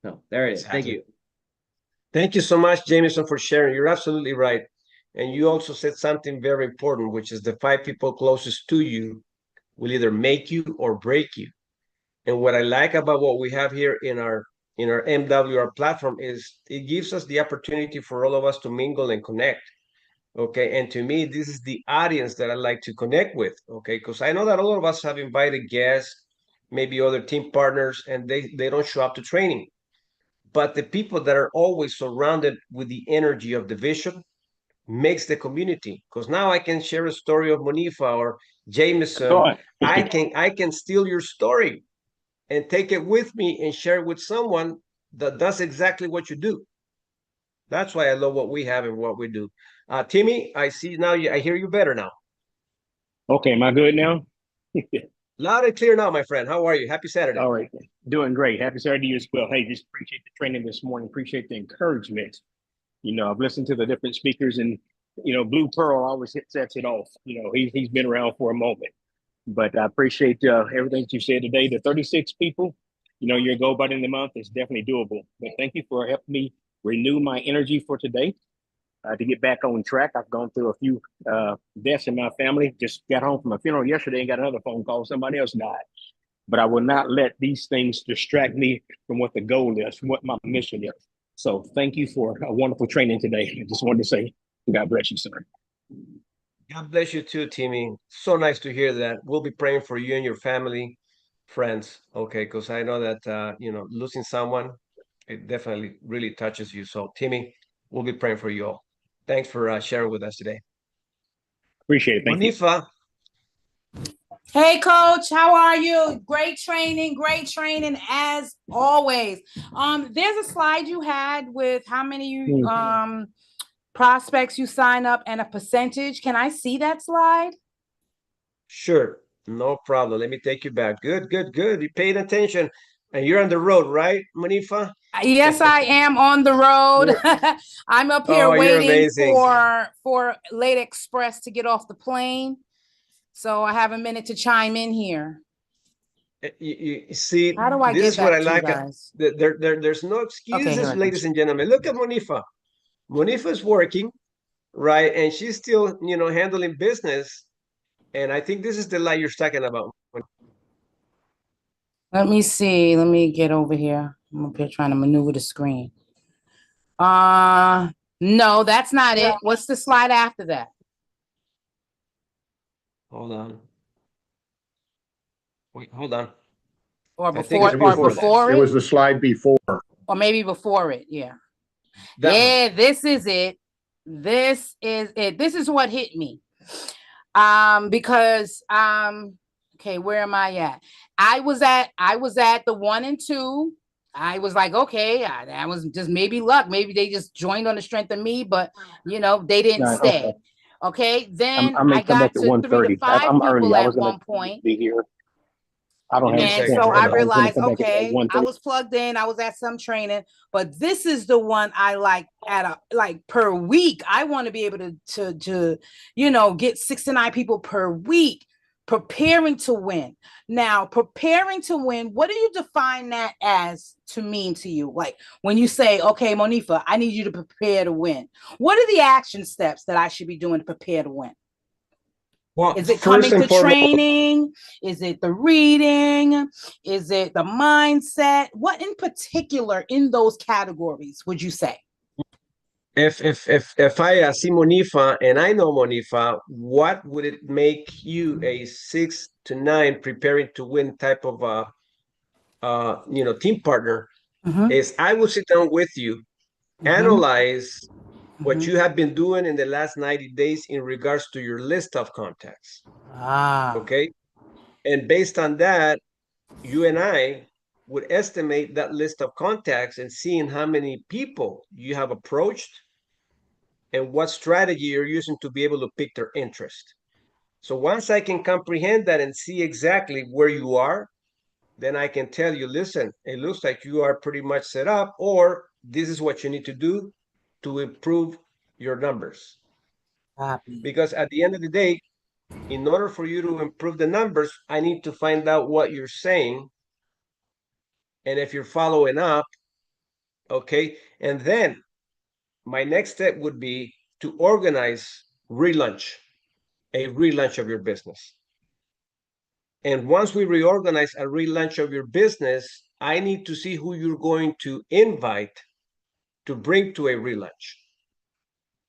Speaker 5: So there it is. Thank
Speaker 2: Exactly.
Speaker 5: you.
Speaker 2: Thank you so much, Jameson, for sharing. You're absolutely right. And you also said something very important, which is the 5 people closest to you will either make you or break you. And what I like about what we have here in our MWR platform is it gives us the opportunity for all of us to mingle and connect. Okay. And to me, this is the audience that I like to connect with. Okay. Because I know that all of us have invited guests, maybe other team partners, and they don't show up to training. But the people that are always surrounded with the energy of the vision makes the community. Because now I can share a story of Monifa or Jameson. I can steal your story and take it with me and share it with someone that does exactly what you do. That's why I love what we have and what we do. Timmy, I see now. I hear you better now.
Speaker 4: Okay, am I good now?
Speaker 2: Loud and clear now, my friend. How are you? Happy Saturday.
Speaker 4: All right, doing great. Happy Saturday to you as well. Hey, just appreciate the training this morning. Appreciate the encouragement. I've listened to the different speakers, and Blue Pearl always sets it off. He's been around for a moment, but I appreciate everything that you said today. The 36 people, your goal by the end of the month is definitely doable. But thank you for helping me renew my energy for today. To get back on track. I've gone through a few deaths in my family. Just got home from a funeral yesterday and got another phone call. Somebody else died. But I will not let these things distract me from what the goal is, from what my mission is. So thank you for a wonderful training today. I just wanted to say, God bless you, sir.
Speaker 2: God bless you too, Timmy. So nice to hear that. We'll be praying for you and your family, friends. Okay, because I know that losing someone, it definitely really touches you. So, Timmy, we'll be praying for you all. Thanks for sharing with us today.
Speaker 4: Appreciate it. Thank
Speaker 2: Monifa.
Speaker 6: Hey, Coach, how are you? Great training as always. There's a slide you had with how many prospects you sign up and a percentage. Can I see that slide?
Speaker 2: Sure, no problem. Let me take you back. Good. You paid attention, and you're on the road, right, Monifa?
Speaker 6: Yes, I am on the road. I'm up here waiting for late express to get off the plane. So I have a minute to chime in here.
Speaker 2: You see,
Speaker 6: how do I
Speaker 2: this
Speaker 6: get
Speaker 2: is what I
Speaker 6: that,
Speaker 2: like.
Speaker 6: guys?
Speaker 2: There's no excuses,
Speaker 6: Okay,
Speaker 2: ladies and gentlemen. Look at Monifa. Monifa's working, right? And she's still, handling business. And I think this is the light you're talking about.
Speaker 6: Let me see. Let me get over here. I'm up here trying to maneuver the screen. No, that's not it. What's the slide after that?
Speaker 2: Hold on. Wait, hold on.
Speaker 6: Or before it?
Speaker 7: It was the slide before.
Speaker 6: Or maybe before it, yeah.
Speaker 2: That one.
Speaker 6: This is it. This is it. This is what hit me. Because okay, where am I at? I was at the 1 and 2. I was like, okay, that was just maybe luck. Maybe they just joined on the strength of me, but they didn't stay. Okay, then I got to 3 to 5 people at one point.
Speaker 4: Be here.
Speaker 6: And so I realized, okay, I was plugged in. I was at some training, but this is the one I like per week. I want to be able to get 6 to 9 people per week preparing to win. Now, preparing to win, what do you define that as to mean to you? Like when you say, okay, Monifa, I need you to prepare to win. What are the action steps that I should be doing to prepare to win?
Speaker 2: Well,
Speaker 6: is it coming to training? Is it the reading? Is it the mindset? What in particular in those categories would you say?
Speaker 2: If I see Monifa and I know Monifa, what would it make you a 6 to 9 preparing to win type of team partner? Is I will sit down with you, analyze what you have been doing in the last 90 days in regards to your list of contacts. Okay. And based on that, you and I would estimate that list of contacts and seeing how many people you have approached and what strategy you're using to be able to pick their interest. So once I can comprehend that and see exactly where you are, then I can tell you, listen, it looks like you are pretty much set up, or this is what you need to do to improve your numbers. Because at the end of the day, in order for you to improve the numbers, I need to find out what you're saying. And if you're following up, okay, and then my next step would be to organize a relaunch of your business. And once we reorganize a relaunch of your business, I need to see who you're going to invite to bring to a relaunch.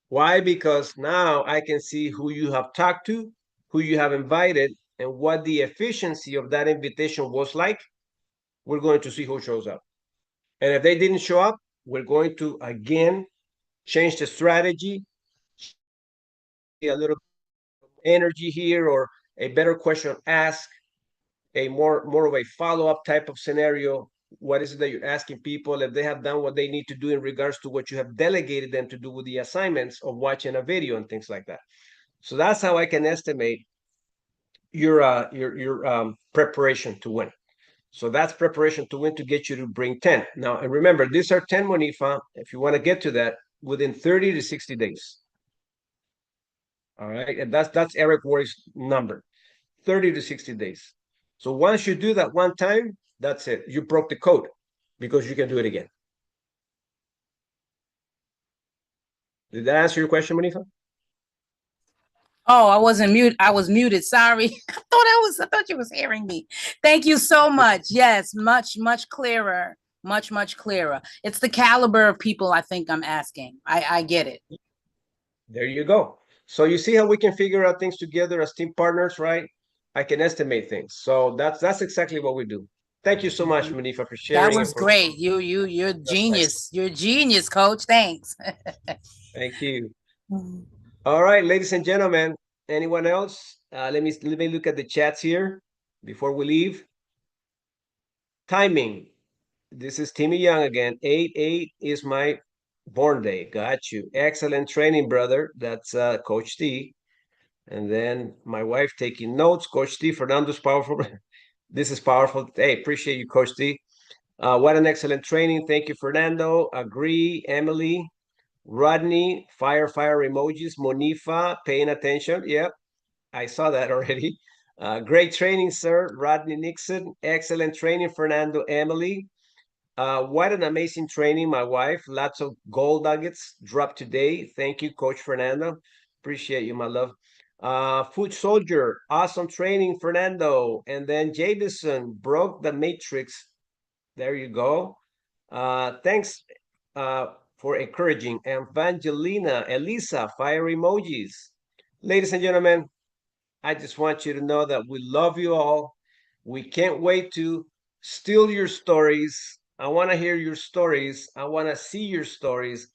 Speaker 2: Why? Because now I can see who you have talked to, who you have invited, and what the efficiency of that invitation was like. We're going to see who shows up. And if they didn't show up, we're going to, again, change the strategy, a little energy here, or a better question ask, a more of a follow-up type of scenario. What is it that you're asking people if they have done what they need to do in regards to what you have delegated them to do with the assignments of watching a video and things like that. So that's how I can estimate your preparation to win. So that's preparation to win to get you to bring 10. Now, and remember, these are 10 Monifa, if you want to get to that, within 30 to 60 days. All right, and that's Eric Worre's number, 30 to 60 days. So once you do that one time, that's it. You broke the code because you can do it again. Did that answer your question, Monifa?
Speaker 6: Oh, I wasn't mute. I was muted. Sorry. I thought you was hearing me. Thank you so much. Yes, much clearer. Much clearer. It's the caliber of people I think I'm asking. I get it.
Speaker 2: There you go. So you see how we can figure out things together as team partners, right? I can estimate things. So that's exactly what we do. Thank you so much, Monifa, for sharing.
Speaker 6: That was great. You're genius. You're a genius, coach. Thanks.
Speaker 2: Thank you. All right, ladies and gentlemen, anyone else? Let me look at the chats here before we leave. Timing. This is Timmy Young again. 8/8 is my born day. Got you. Excellent training, brother. That's Coach T. And then my wife taking notes. Coach T, Fernando's powerful. This is powerful. Hey, appreciate you, Coach T. What an excellent training. Thank you, Fernando. Agree. Emily, Rodney, fire emojis. Monifa, paying attention. Yep, I saw that already. Great training, sir. Rodney Nixon. Excellent training, Fernando. Emily. What an amazing training, my wife. Lots of gold nuggets dropped today. Thank you, Coach Fernando. Appreciate you, my love. Food Soldier, awesome training, Fernando. And then Javison broke the matrix. There you go. Thanks for encouraging. Evangelina, Elisa, fire emojis. Ladies and gentlemen, I just want you to know that we love you all. We can't wait to steal your stories. I want to hear your stories. I want to see your stories.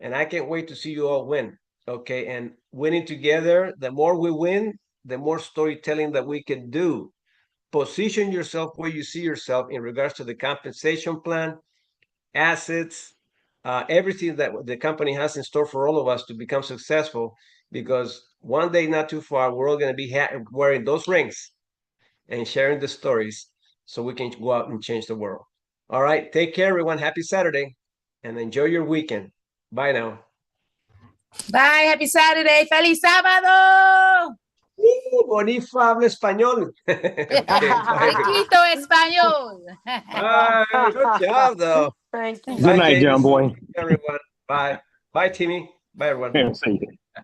Speaker 2: And I can't wait to see you all win. Okay. And winning together, the more we win, the more storytelling that we can do. Position yourself where you see yourself in regards to the compensation plan, assets, everything that the company has in store for all of us to become successful. Because one day, not too far, we're all going to be wearing those rings and sharing the stories so we can go out and change the world. All right. Take care, everyone. Happy Saturday and enjoy your weekend. Bye now.
Speaker 6: Bye. Happy Saturday. Feliz sábado.
Speaker 2: Bonifa habla español.
Speaker 6: Poquito español.
Speaker 2: Good job, though.
Speaker 7: Thank you.
Speaker 4: Good night, John boy.
Speaker 2: Everyone. Bye. Bye, Timmy. Bye, everyone.
Speaker 4: See you.